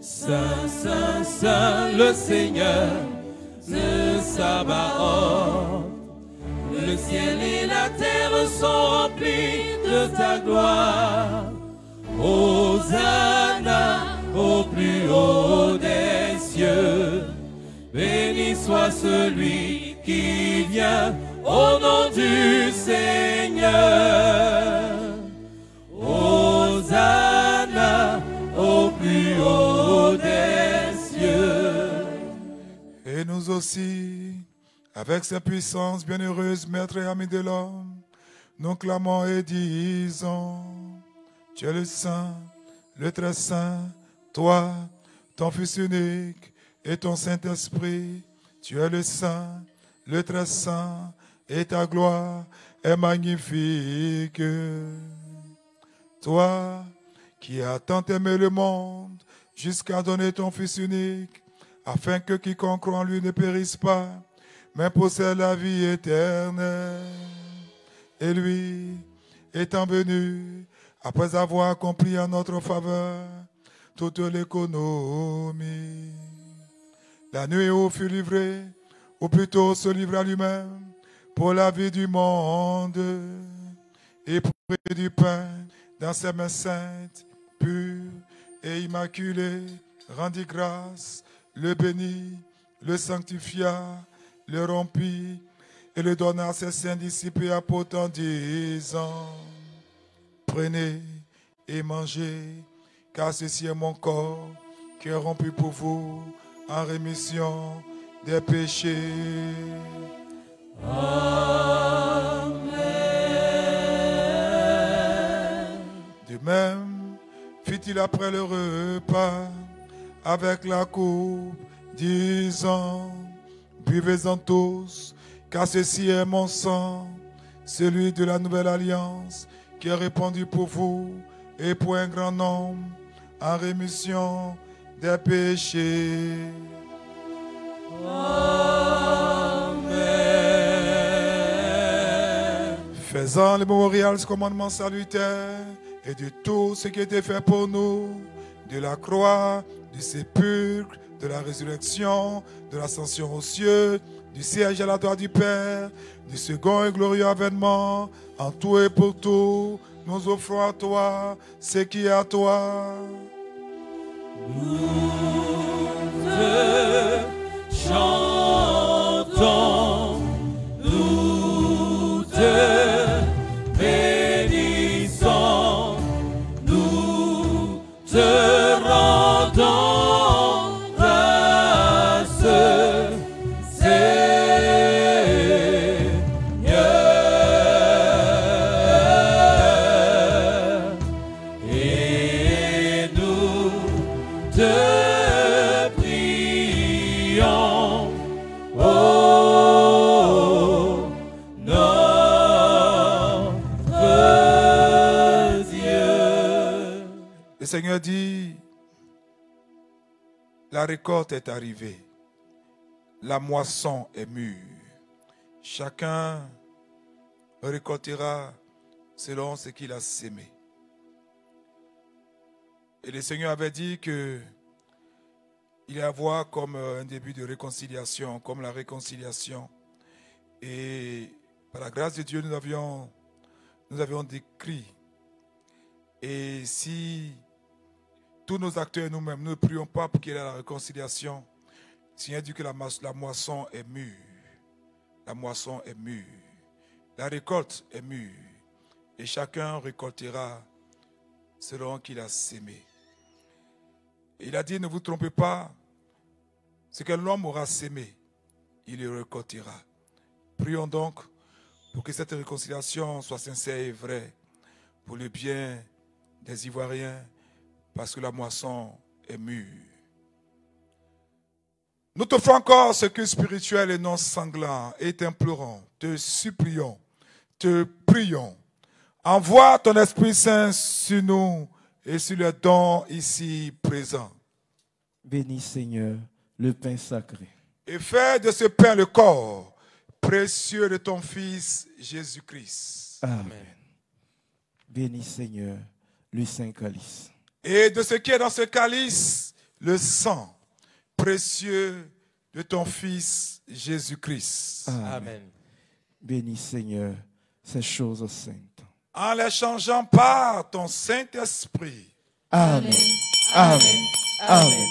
Saint, Saint, Saint, le Seigneur, le Sabaoth. Le ciel et la terre sont remplis de ta gloire. Hosanna au plus haut des cieux. Béni soit celui qui vient au nom du Seigneur. Hosanna au plus haut des cieux. Et nous aussi, avec sa puissance bienheureuse, maître et ami de l'homme, nous clamons et disons: Tu es le Saint, le très Saint, toi, ton Fils unique et ton Saint-Esprit. Tu es le Saint, le très Saint, et ta gloire est magnifique. Toi qui as tant aimé le monde jusqu'à donner ton Fils unique, afin que quiconque croit en lui ne périsse pas, mais possède la vie éternelle. Et lui, étant venu, après avoir accompli en notre faveur toute l'économie, la nuit où fut livré, ou plutôt se livra lui-même pour la vie du monde, et pour du pain dans ses mains saintes, pures et immaculées, rendit grâce, le bénit, le sanctifia, le rompit et le donna à ses saints disciples et apôtres en disant: Prenez et mangez, car ceci est mon corps qui est rompu pour vous en rémission des péchés. Amen. De même, fit-il après le repas avec la coupe, disant: Buvez-en tous, car ceci est mon sang, celui de la nouvelle alliance, qui est répandu pour vous et pour un grand nombre, en rémission des péchés. Amen. Faisant le mémorial, ce commandement salutaire, et de tout ce qui était fait pour nous, de la croix, du sépulcre, de la résurrection, de l'ascension aux cieux, du siège à la droite du Père, du second et glorieux avènement, en tout et pour tout, nous offrons à toi ce qui est à toi. Nous te chantons, nous te bénissons, nous te rendons grâce, Seigneur, et nous te prions, ô notre Dieu. Le Seigneur dit: la récolte est arrivée, la moisson est mûre. Chacun récoltera selon ce qu'il a sémé. Et le Seigneur avait dit que il y a à voir comme un début de réconciliation, comme la réconciliation. Et par la grâce de Dieu, nous avions décrit. Et si tous nos acteurs nous-mêmes, nous ne prions pas pour qu'il y ait la réconciliation, le Seigneur dit que la moisson est mûre. La moisson est mûre. La récolte est mûre et chacun récoltera selon qu'il a sémé. Il a dit, ne vous trompez pas, ce que l'homme aura sémé, il le récoltera. Prions donc pour que cette réconciliation soit sincère et vraie pour le bien des Ivoiriens, parce que la moisson est mûre. Nous t'offrons encore ce culte spirituel et non sanglant et t'implorons, te supplions, te prions. Envoie ton Esprit Saint sur nous et sur les dons ici présents. Bénis, Seigneur, le pain sacré. Et fais de ce pain le corps précieux de ton Fils Jésus-Christ. Amen. Bénis, Seigneur, le saint calice. Et de ce qui est dans ce calice, le sang précieux de ton Fils Jésus-Christ. Amen. Bénis, Seigneur, ces choses saintes. En les changeant par ton Saint-Esprit. Amen. Amen. Amen.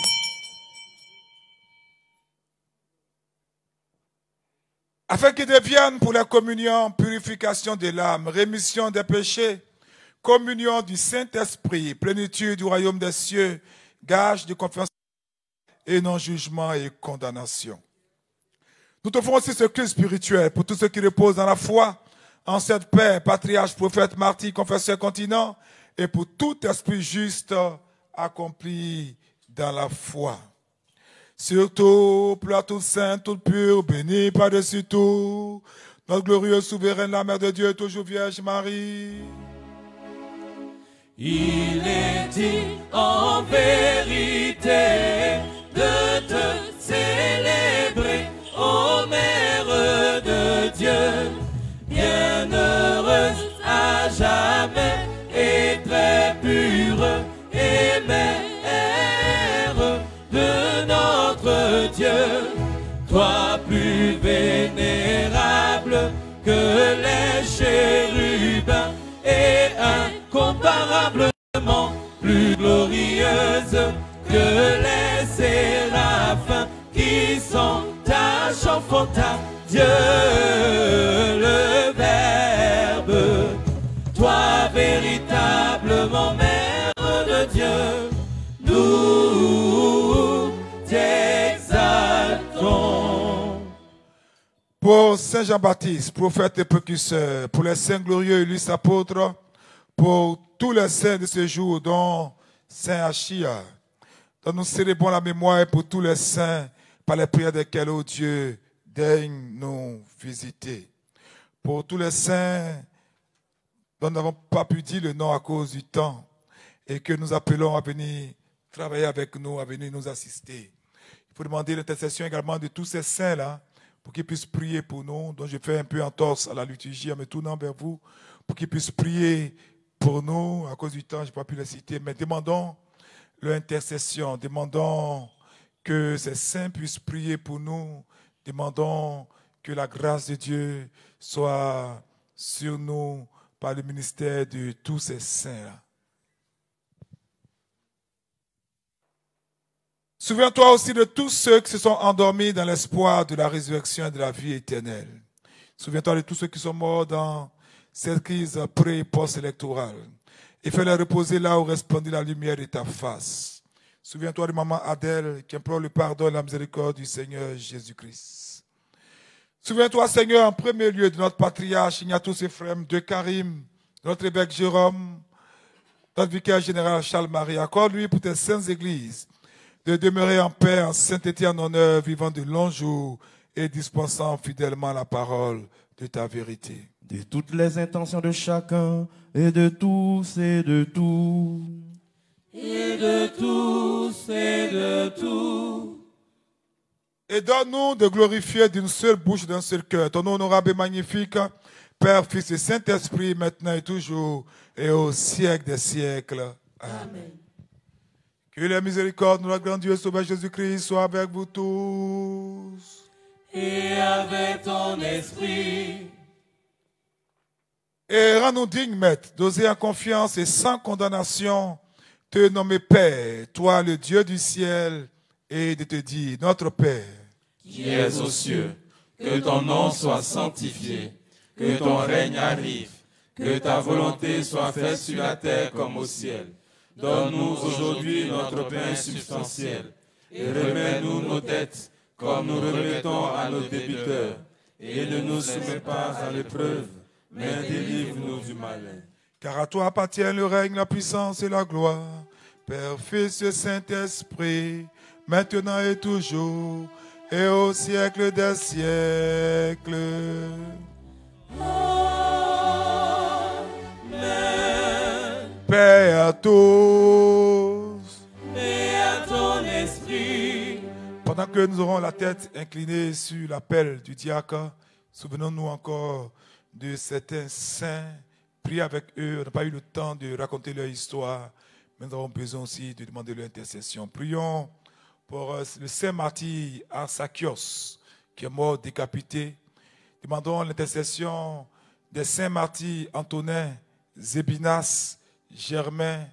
Afin qu'ils deviennent pour la communion, purification de l'âme, rémission des péchés, communion du Saint-Esprit, plénitude du royaume des cieux, gage de confiance et non jugement et condamnation. Nous te ferons aussi ce culte spirituel pour tous ceux qui reposent dans la foi, en cette paix, patriarches, prophètes, martyrs, confesseurs, continents, et pour tout esprit juste accompli dans la foi. Surtout, pour la toute sainte, toute pure, bénie par-dessus tout, notre glorieuse souveraine, la Mère de Dieu, toujours Vierge Marie. Il est dit en vérité de te célébrer, ô Mère de Dieu, bienheureuse à jamais et très pure et mère de notre Dieu, toi plus vénérable que les chérubins et incomparablement plus glorieuse que les séraphins qui sont ta chanfanta Dieu le Verbe, toi véritablement Mère de Dieu, nous t'exaltons. Pour Saint Jean-Baptiste, prophète et précurseur, pour les saints glorieux illustres apôtres, pour tous les saints de ce jour, dont Saint Achia, dont nous célébrons la mémoire, et pour tous les saints, par les prières desquels, ô Dieu, daigne nous visiter. Pour tous les saints dont nous n'avons pas pu dire le nom à cause du temps, et que nous appelons à venir travailler avec nous, à venir nous assister. Il faut demander l'intercession également de tous ces saints-là, pour qu'ils puissent prier pour nous, dont je fais un peu entorse à la liturgie en me tournant vers vous, pour qu'ils puissent prier pour nous. À cause du temps, je n'ai pas pu les citer, mais demandons leur intercession, demandons que ces saints puissent prier pour nous, demandons que la grâce de Dieu soit sur nous par le ministère de tous ces saints-là. Souviens-toi aussi de tous ceux qui se sont endormis dans l'espoir de la résurrection et de la vie éternelle. Souviens-toi de tous ceux qui sont morts dans cette crise pré- et post-électorale. Et fais-les reposer là où resplendit la lumière de ta face. Souviens-toi de maman Adèle qui implore le pardon et la miséricorde du Seigneur Jésus-Christ. Souviens-toi, Seigneur, en premier lieu de notre patriarche Ignatius Ephrem de Karim, de notre évêque Jérôme, notre vicaire général Charles-Marie. Accorde-lui pour tes saintes églises de demeurer en paix, en sainteté, en honneur, vivant de longs jours et dispensant fidèlement la parole de ta vérité. De toutes les intentions de chacun et de tous et de tout. Et de tous et de tout. Et donne-nous de glorifier d'une seule bouche, d'un seul cœur, ton nom honorable et magnifique, Père, Fils et Saint-Esprit, maintenant et toujours, et au siècle des siècles. Amen. Que la miséricorde de notre grand Dieu Sauveur Jésus-Christ soit avec vous tous. Et avec ton esprit. Et rends-nous dignes, Maître, d'oser en confiance et sans condamnation te nommer Père, toi le Dieu du ciel, et de te dire, notre Père, Qui es aux cieux, que ton nom soit sanctifié, que ton règne arrive, que ta volonté soit faite sur la terre comme au ciel. Donne-nous aujourd'hui notre pain substantiel, et remets-nous nos dettes, comme nous remettons à nos débiteurs, et ne nous soumets pas à l'épreuve, mais délivre-nous du malin. Car à toi appartient le règne, la puissance et la gloire, Père, Fils et Saint-Esprit, maintenant et toujours, et au siècle des siècles. Amen. Paix à tous. Et à ton esprit. Pendant que nous aurons la tête inclinée sur l'appel du diacre, souvenons-nous encore de certains saints. Priez avec eux. On n'a pas eu le temps de raconter leur histoire, mais nous avons besoin aussi de demander leur intercession. Prions pour le saint martyr Arsakios, qui est mort décapité. Demandons l'intercession des saints martyrs Antonin, Zébinas, Germain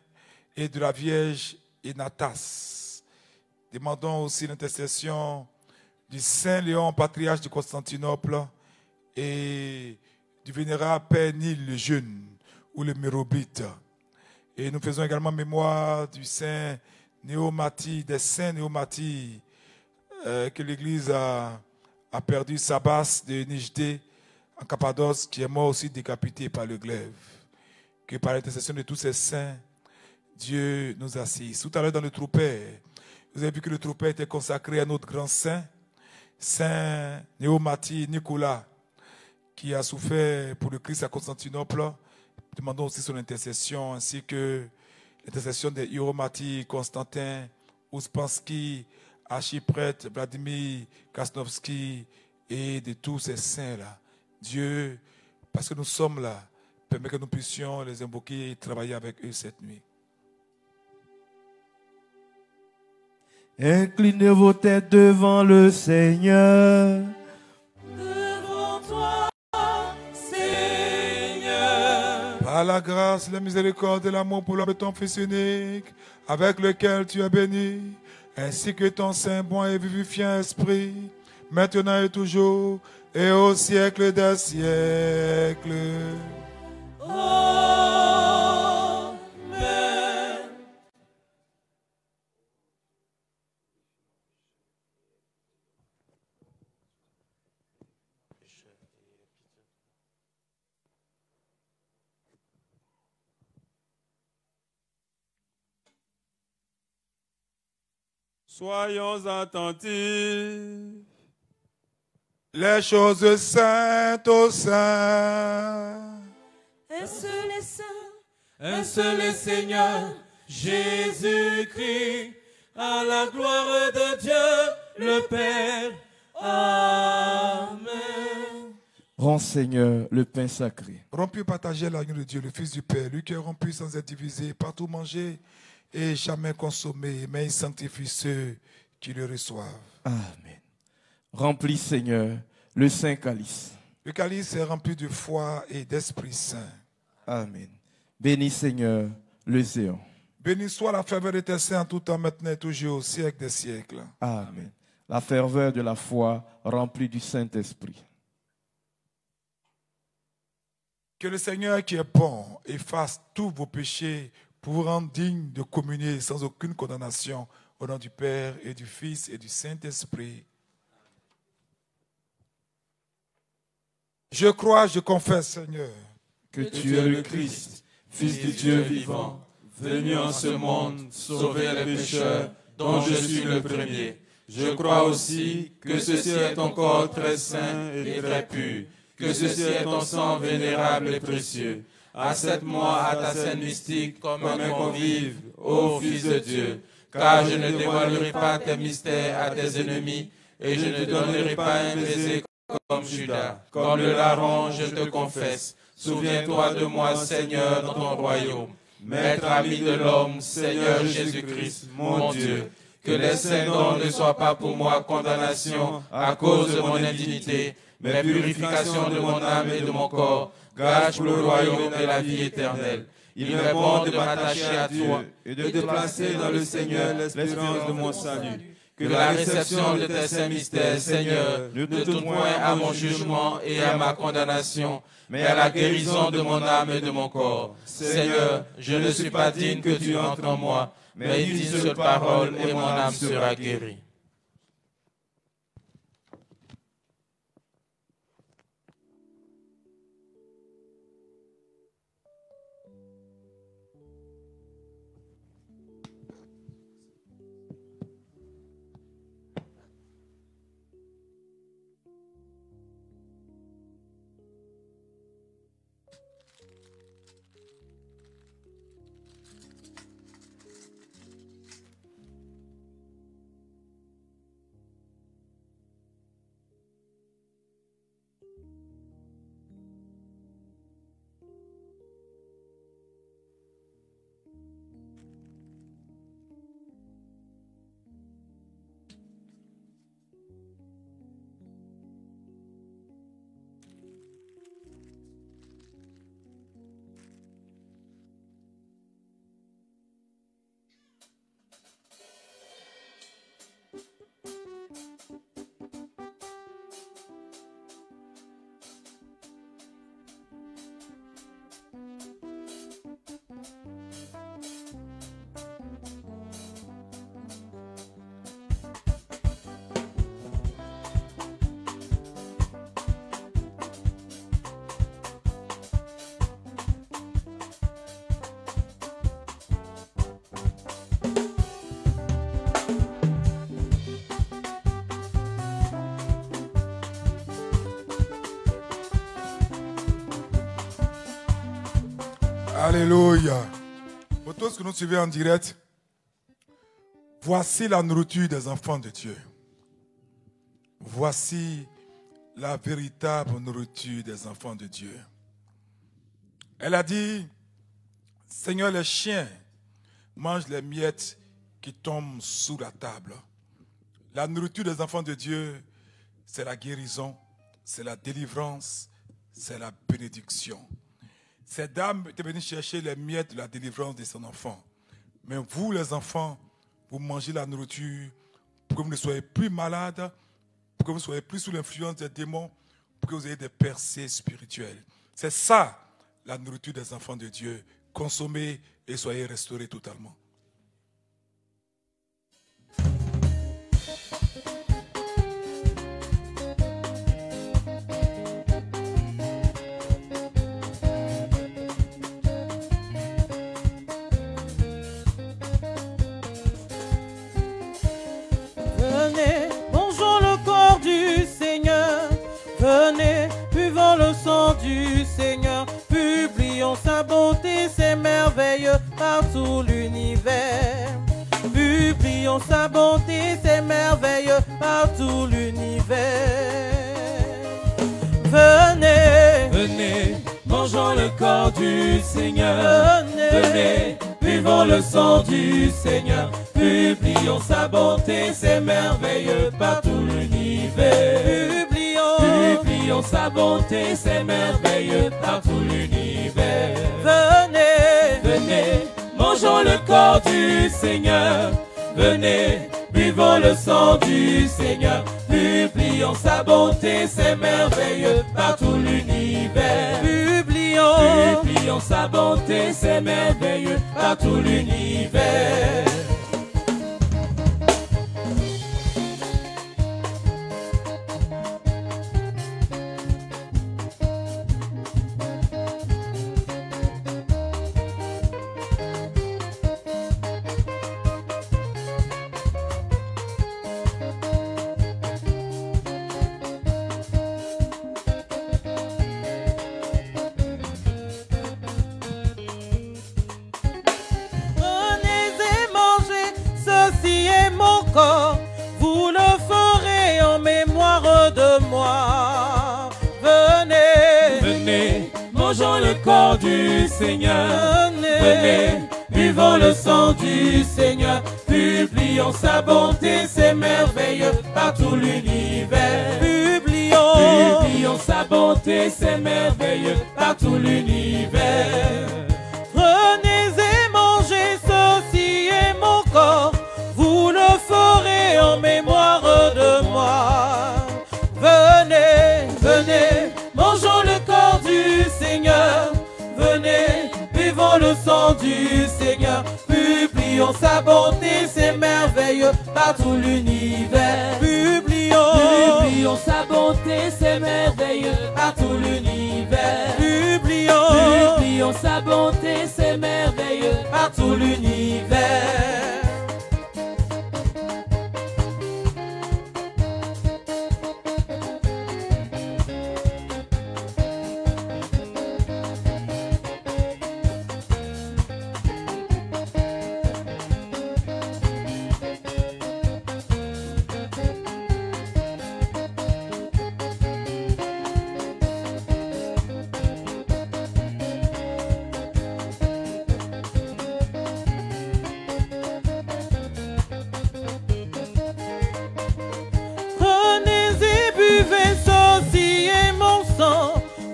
et de la Vierge Enatas. Demandons aussi l'intercession du saint Léon, patriarche de Constantinople, et du vénérable Père Nil le Jeune ou le Mérobite. Et nous faisons également mémoire du saint Néomatie, des saints Néomatie que l'Église a perdu, Sabas de Nijdé en Cappadoce, qui est mort aussi décapité par le glaive. Que par l'intercession de tous ces saints, Dieu nous assiste. Tout à l'heure dans le troupet, vous avez vu que le troupet était consacré à notre grand saint, Saint Néomatie Nicolas, qui a souffert pour le Christ à Constantinople. Demandons aussi son intercession, ainsi que l'intercession des Hieromaties Constantin, Ouspensky, archiprêtre Vladimir Kasnovski et de tous ces saints-là. Dieu, parce que nous sommes là, permet que nous puissions les invoquer et travailler avec eux cette nuit. Inclinez vos têtes devant le Seigneur. Devant toi, Seigneur. Par la grâce, la miséricorde et l'amour pour l'homme de ton Fils unique, avec lequel tu es béni, ainsi que ton saint, bon et vivifiant esprit, maintenant et toujours, et au siècle des siècles. Amen. Soyons attentifs. Les choses saintes aux saints. Un seul est saint, Un seul est Seigneur, Jésus-Christ, à la gloire de Dieu, le Père. Amen. Rends Seigneur le pain sacré. Rompu, partager l'agneau de Dieu, le Fils du Père, lui qui est rompu sans être divisé, partout mangé et jamais consommé, mais il sanctifie ceux qui le reçoivent. Amen. Remplis Seigneur le saint calice. Le calice est rempli de foi et d'Esprit Saint. Amen. Bénis Seigneur le zéon. Béni soit la ferveur de tes saints en tout temps, maintenant et toujours, au siècle des siècles. Amen. La ferveur de la foi remplie du Saint-Esprit. Que le Seigneur qui est bon efface tous vos péchés pour vous rendre dignes de communier sans aucune condamnation au nom du Père et du Fils et du Saint-Esprit. Je crois, je confesse, Seigneur, Que Tu es le Christ, Fils du Dieu vivant, venu en ce monde sauver les pécheurs, dont je suis le premier. Je crois aussi que ceci est ton corps très saint et très pur, que ceci est ton sang vénérable et précieux. Accepte-moi à ta scène mystique comme un convive, ô Fils de Dieu, car je ne dévoilerai pas tes mystères à tes ennemis, et je ne donnerai pas un baiser comme Judas. Comme le larron, je te confesse. Souviens-toi de moi, Seigneur, dans ton royaume. Maître ami de l'homme, Seigneur Jésus-Christ, mon Dieu, que les saints dons ne soient pas pour moi condamnation à cause de mon indignité, mais purification de mon âme et de mon corps, grâce pour le royaume et la vie éternelle. Il m'est bon de m'attacher à toi et de placer dans le Seigneur l'espérance de mon salut. Que la réception de tes saints mystères, Seigneur, ne tourne point à mon jugement et à ma condamnation, mais à la guérison de mon âme et de mon corps. Seigneur, je ne suis pas digne que tu entres en moi, mais dis une seule parole et mon âme sera guérie. Alléluia. Pour tous que nous suivons en direct, voici la nourriture des enfants de Dieu. Voici la véritable nourriture des enfants de Dieu. Elle a dit, Seigneur, les chiens mangent les miettes qui tombent sous la table. La nourriture des enfants de Dieu, c'est la guérison, c'est la délivrance, c'est la bénédiction. Cette dame était venue chercher les miettes de la délivrance de son enfant. Mais vous, les enfants, vous mangez la nourriture pour que vous ne soyez plus malades, pour que vous ne soyez plus sous l'influence des démons, pour que vous ayez des percées spirituelles. C'est ça, la nourriture des enfants de Dieu. Consommez et soyez restaurés totalement. Venez, mangeons le corps du Seigneur. Venez, buvons le sang du Seigneur. Publions sa bonté, ses merveilles par tout l'univers. Publions sa bonté, ses merveilles par tout l'univers. Venez, Venez, mangeons le corps du Seigneur. Venez, buvons le sang du Seigneur. Publions sa bonté, ses merveilles par tout l'univers. Publions sa bonté, ses merveilles par tout l'univers. venez, Venez, mangeons le corps du Seigneur. Venez, buvons le sang du Seigneur. Publions sa bonté, ses merveilles par tout l'univers. Publions sa bonté, ses merveilles par tout l'univers. Venez et mangez, ceci est mon corps, vous le ferez en mémoire de moi. Venez, Venez, mangeons le corps du Seigneur. venez, Venez, buvons le sang du Seigneur. Publions sa bonté, ses merveilles par tout l'univers. Publions sa bonté, ses merveilles par tout l'univers. Venez et mangez, ceci est mon corps, vous le ferez en mémoire sang du Seigneur. Publions sa bonté, ses merveilles par tout l'univers. Publions sa bonté, ses merveilles par tout l'univers. Publions sa bonté, ses merveilles par tout l'univers.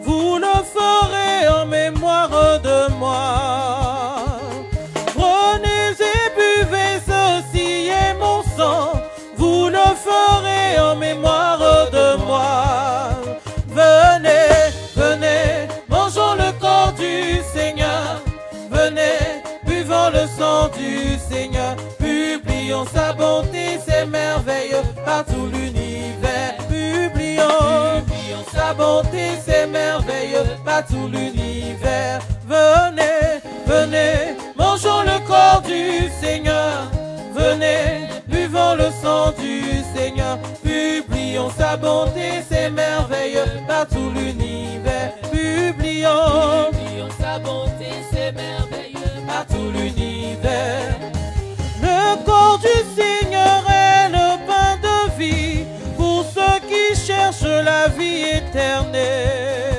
Vous le ferez en mémoire de moi. Prenez et buvez ceci est mon sang. Vous le ferez en mémoire de moi. Venez, venez, mangeons le corps du Seigneur. Venez, buvons le sang du Seigneur. Publions sa bonté, ses merveilles par tout l'univers. Publions sa bonté, ses merveilles par tout l'univers. Venez, venez, mangeons le corps du Seigneur. Venez, buvons le sang du Seigneur. Publions sa bonté, ses merveilles par tout l'univers. Publions sa bonté, ses merveilles par tout l'univers. Le corps du Seigneur est le pain de vie pour ceux qui cherchent la vie éternelle.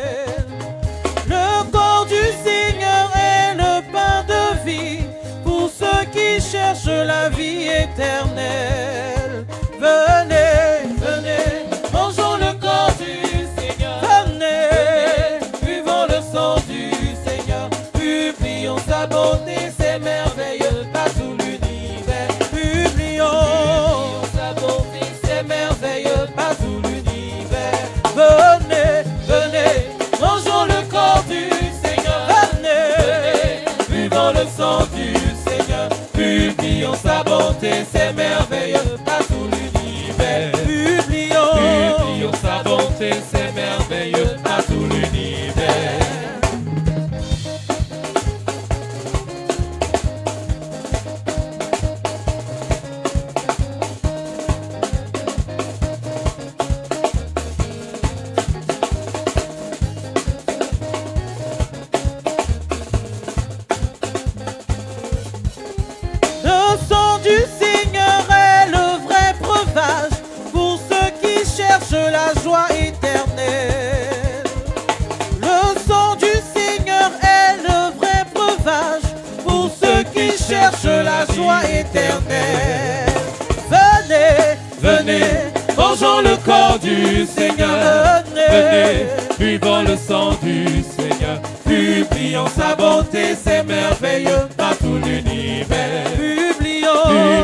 Le corps du Seigneur est le pain de vie pour ceux qui cherchent la vie éternelle. Venez, venez, mangeons le corps du Seigneur. Venez, buvons le sang du Seigneur. Publions sa bonté, ses merveilles par tout l'univers. Publions sa bonté, ses merveilles par tout l'univers. Venez, venez, mangeons le corps du Seigneur. Venez, buvons le sang du Seigneur. Publions sa bonté, ses merveilles par tout l'univers. Publions sa bonté, ses merveilles par tout l'univers. Le sang du Seigneur est le vrai breuvage pour ceux qui cherchent la joie éternelle. Le sang du Seigneur est le vrai breuvage pour ceux qui cherchent la joie éternelle. Venez, venez, mangeons le corps du Seigneur. Venez, buvons le sang du Seigneur. Publions sa bonté, ses merveilles par tout l'univers.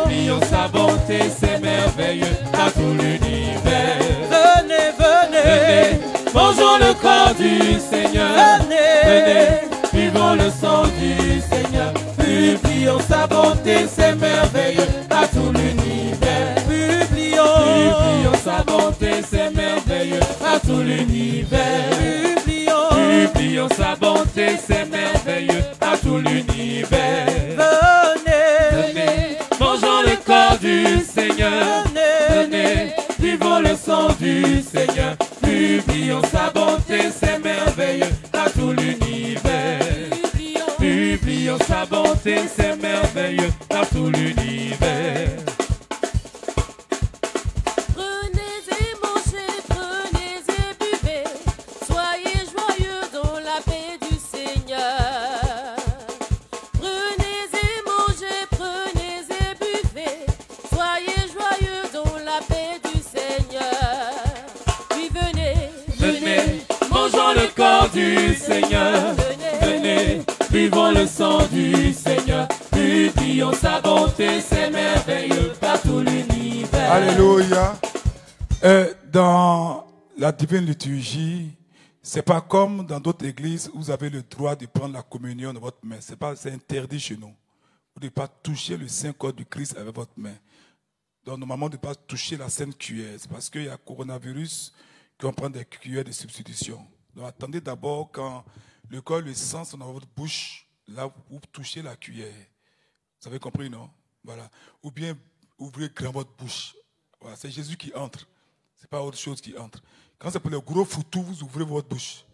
Publions sa bonté, ses merveilles par tout l'univers. Venez, venez, mangeons le corps du Seigneur. Venez, buvons le sang du Seigneur. Publions sa bonté, ses merveilles par tout l'univers. Publions sa bonté, ses merveilles par tout l'univers. Publions sa bonté, ses merveilles par tout l'univers. Venez, mangeons le corps du Seigneur. Venez, vivons le sang du Seigneur. Publions sa bonté, ses merveilles par tout l'univers. Publions sa bonté, ses merveilles par tout l'univers. Prenez et mangez, prenez et buvez, soyez joyeux dans la paix du Seigneur. Prenez et mangez, prenez et buvez, soyez joyeux dans la paix du Seigneur. Puis venez, Venez, mangeons le corps du Seigneur. Venez, vivons le sang du Seigneur. Publions sa bonté, ses merveilles par tout l'univers. Alléluia. Et dans la divine liturgie, C'est pas comme dans d'autres églises où vous avez le droit de prendre la communion dans votre main. C'est interdit chez nous. Vous ne devez pas toucher le saint corps du Christ avec votre main. Donc normalement, on ne doit pas toucher la sainte cuillère. C'est parce qu'il y a coronavirus qu'on prend des cuillères de substitution. Donc attendez d'abord quand le corps et le sang sont dans votre bouche, là vous touchez la cuillère. Vous avez compris, non? Voilà. Ou bien ouvrez grand votre bouche. Voilà. C'est Jésus qui entre. Ce n'est pas autre chose qui entre. Quand c'est pour les gros foutous, vous ouvrez votre bouche.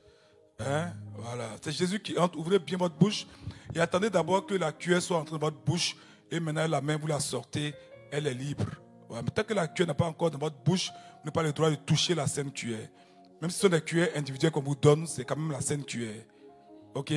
Hein? Voilà. C'est Jésus qui entre. Ouvrez bien votre bouche. Et attendez d'abord que la cuillère soit entrée dans votre bouche. Et maintenant, la main, vous la sortez. Elle est libre. Voilà. Mais tant que la cuillère n'est pas encore dans votre bouche, vous n'avez pas le droit de toucher la sainte cuillère. Même si ce sont des cuillères individuelles qu'on vous donne, c'est quand même la sainte cuillère. OK?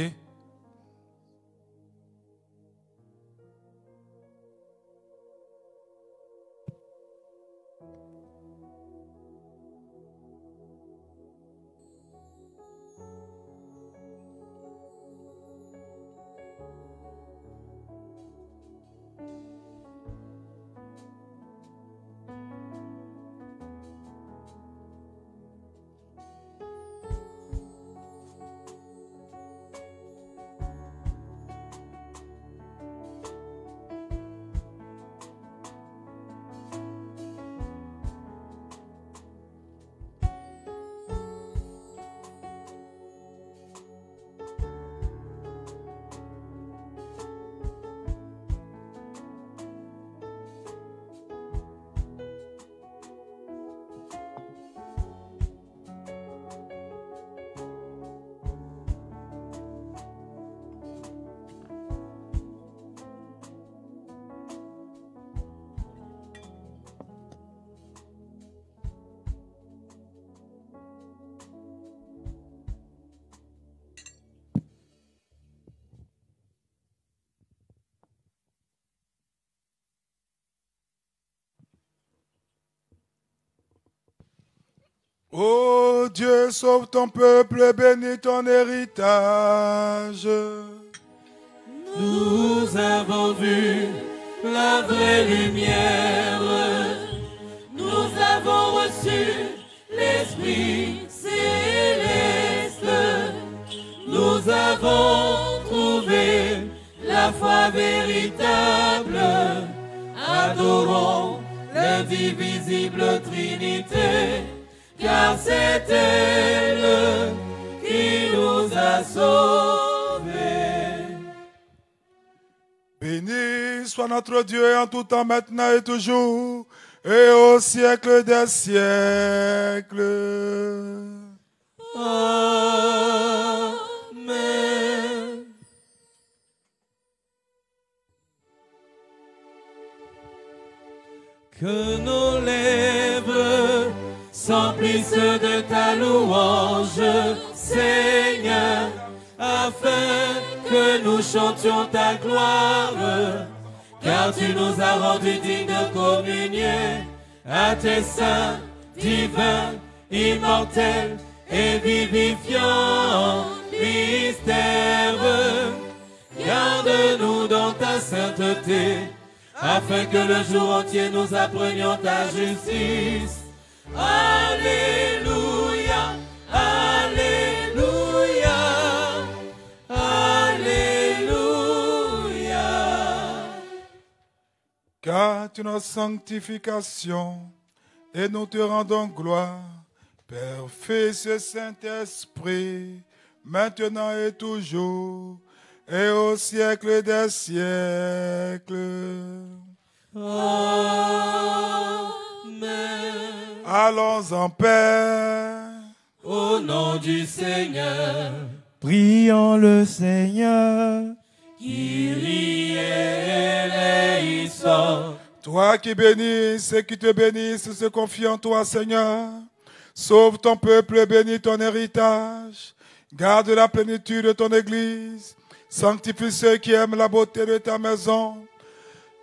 Ô Dieu, sauve ton peuple et bénis ton héritage. Nous avons vu la vraie lumière. Nous avons reçu l'Esprit céleste. Nous avons trouvé la foi véritable. Adorons l'indivisible Trinité. Car c'est elle qui nous a sauvés. Béni soit notre Dieu en tout temps, maintenant et toujours, et au siècle des siècles. Amen. Que nos lèvres s'emplissent de ta louange, Seigneur, afin que nous chantions ta gloire, car tu nous as rendus dignes de communier à tes saints, divins, immortels et vivifiants mystères. Garde-nous dans ta sainteté, afin que le jour entier nous apprenions ta justice. Alléluia, Alléluia, Alléluia. Car tu notre sanctification, et nous te rendons gloire, Père, Fils et Saint-Esprit, maintenant et toujours, et au siècle des siècles. Amen. Allons en paix. Au nom du Seigneur, Prions le Seigneur. Kyrie eleison. Toi qui bénisses et qui te bénissent, se confie en toi, Seigneur. Sauve ton peuple et bénis ton héritage. Garde la plénitude de ton Église. Sanctifie ceux qui aiment la beauté de ta maison.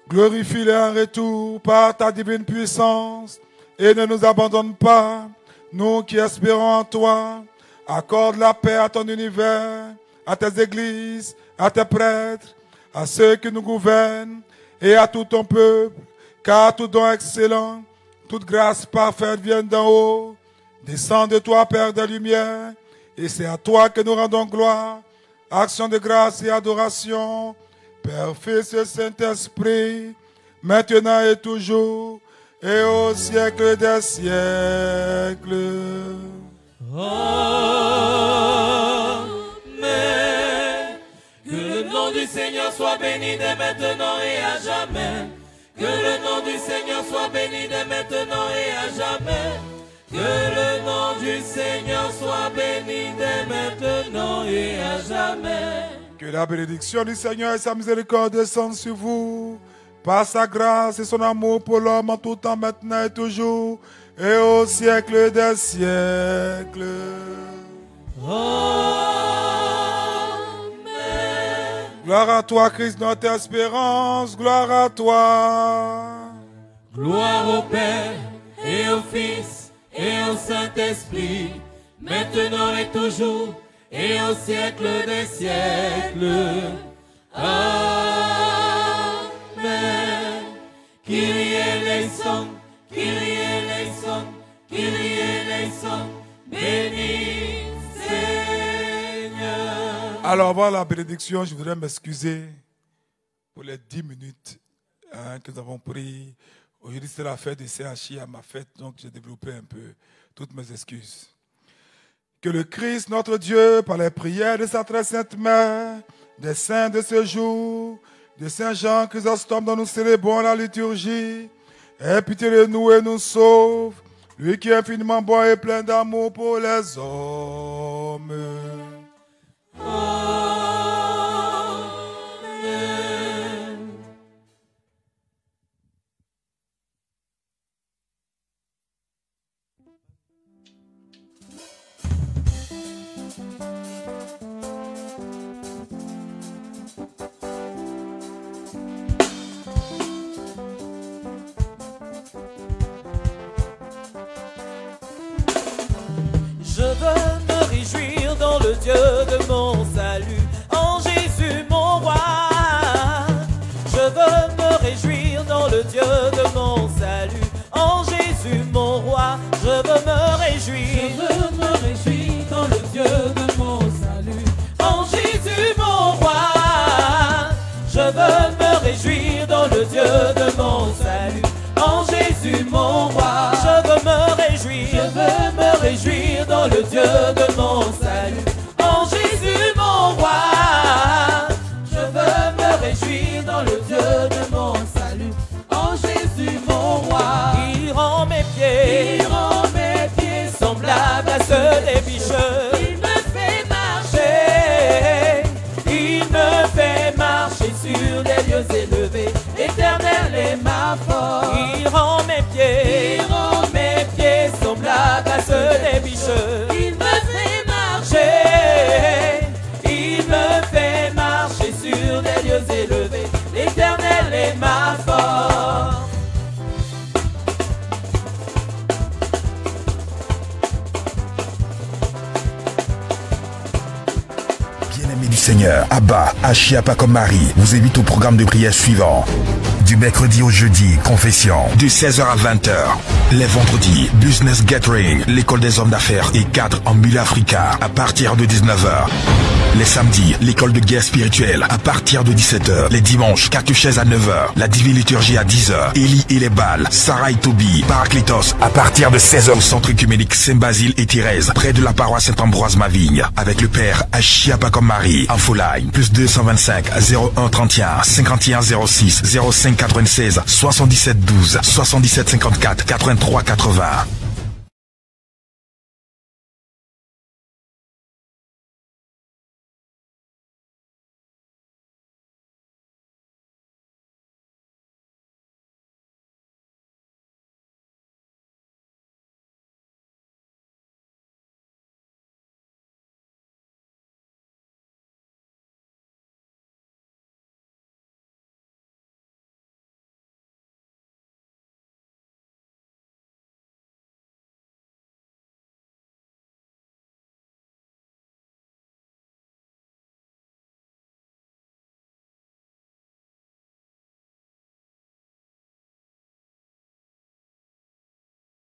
Glorifie-les en retour par ta divine puissance. Et ne nous abandonne pas, nous qui espérons en toi. Accorde la paix à ton univers, à tes églises, à tes prêtres, à ceux qui nous gouvernent et à tout ton peuple. Car tout don excellent, toute grâce parfaite vient d'en haut. Descends de toi, Père des lumières, Et c'est à toi que nous rendons gloire, action de grâce et adoration. Père, Fils et Saint-Esprit, maintenant et toujours, et au siècle des siècles. Amen. Que le nom du Seigneur soit béni dès maintenant et à jamais. Que le nom du Seigneur soit béni dès maintenant et à jamais. Que le nom du Seigneur soit béni dès maintenant et à jamais. Que la bénédiction du Seigneur et sa miséricorde descendent sur vous, par sa grâce et son amour pour l'homme en tout temps, maintenant et toujours, et au siècle des siècles. Amen. Gloire à toi, Christ, notre espérance. Gloire à toi. Gloire au Père et au Fils et au Saint-Esprit, maintenant et toujours, et au siècle des siècles. Amen. Kyrie eleison, Kyrie eleison, Kyrie eleison, béni Seigneur. Alors, avant la bénédiction, je voudrais m'excuser pour les 10 minutes que nous avons pris. Aujourd'hui, c'est la fête de CHI à ma fête, donc j'ai développé un peu toutes mes excuses. Que le Christ, notre Dieu, par les prières de sa très sainte mère, des saints de ce jour, de Saint Jean Chrysostome dont nous célébrons la liturgie, ait pitié de nous et nous sauve, lui qui est infiniment bon et plein d'amour pour les hommes. Amen. Je veux me réjouir dans le Dieu de mon salut, en Jésus mon roi. Je veux me réjouir dans le Dieu de mon salut, en Jésus mon roi. Je veux me réjouir. Je veux me réjouir dans le Dieu de mon salut, En Jésus mon roi, je veux me réjouir dans le Dieu de mon salut. En Jésus mon roi, je veux me réjouir. Je veux me réjouir dans le Dieu de mon salut. En Jésus mon roi, je veux me réjouir dans le Dieu de mon salut. En Jésus mon roi, il rend mes pieds semblables à ceux des bicheux. Il me fait marcher, il me fait marcher sur des lieux élevés. L'Éternel est ma force. Il rend mes pieds semblables à ceux des bicheux. Il me fait marcher, il me fait marcher sur des lieux élevés. L'Éternel est ma force. Bien-aimés du Seigneur, Abba, Achiapa comme Marie, vous invite au programme de prière suivant. Du mercredi au jeudi, confession, de 16h à 20h. Les vendredis, Business Gathering, l'école des hommes d'affaires et cadres en milieu africain, à partir de 19h. Les samedis, l'école de guerre spirituelle, à partir de 17h. Les dimanches, catéchèse à 9h. La divine liturgie à 10h. Élie et les balles, Sarah et Toby, Paraclitos, à partir de 16h. Au centre œcuménique Saint-Basile et Thérèse, près de la paroisse Saint-Ambroise-Mavigne, avec le père Achiapa comme Marie. Infoline, plus 225 01 31 51 06 05 96 77 12 77 54 83 80.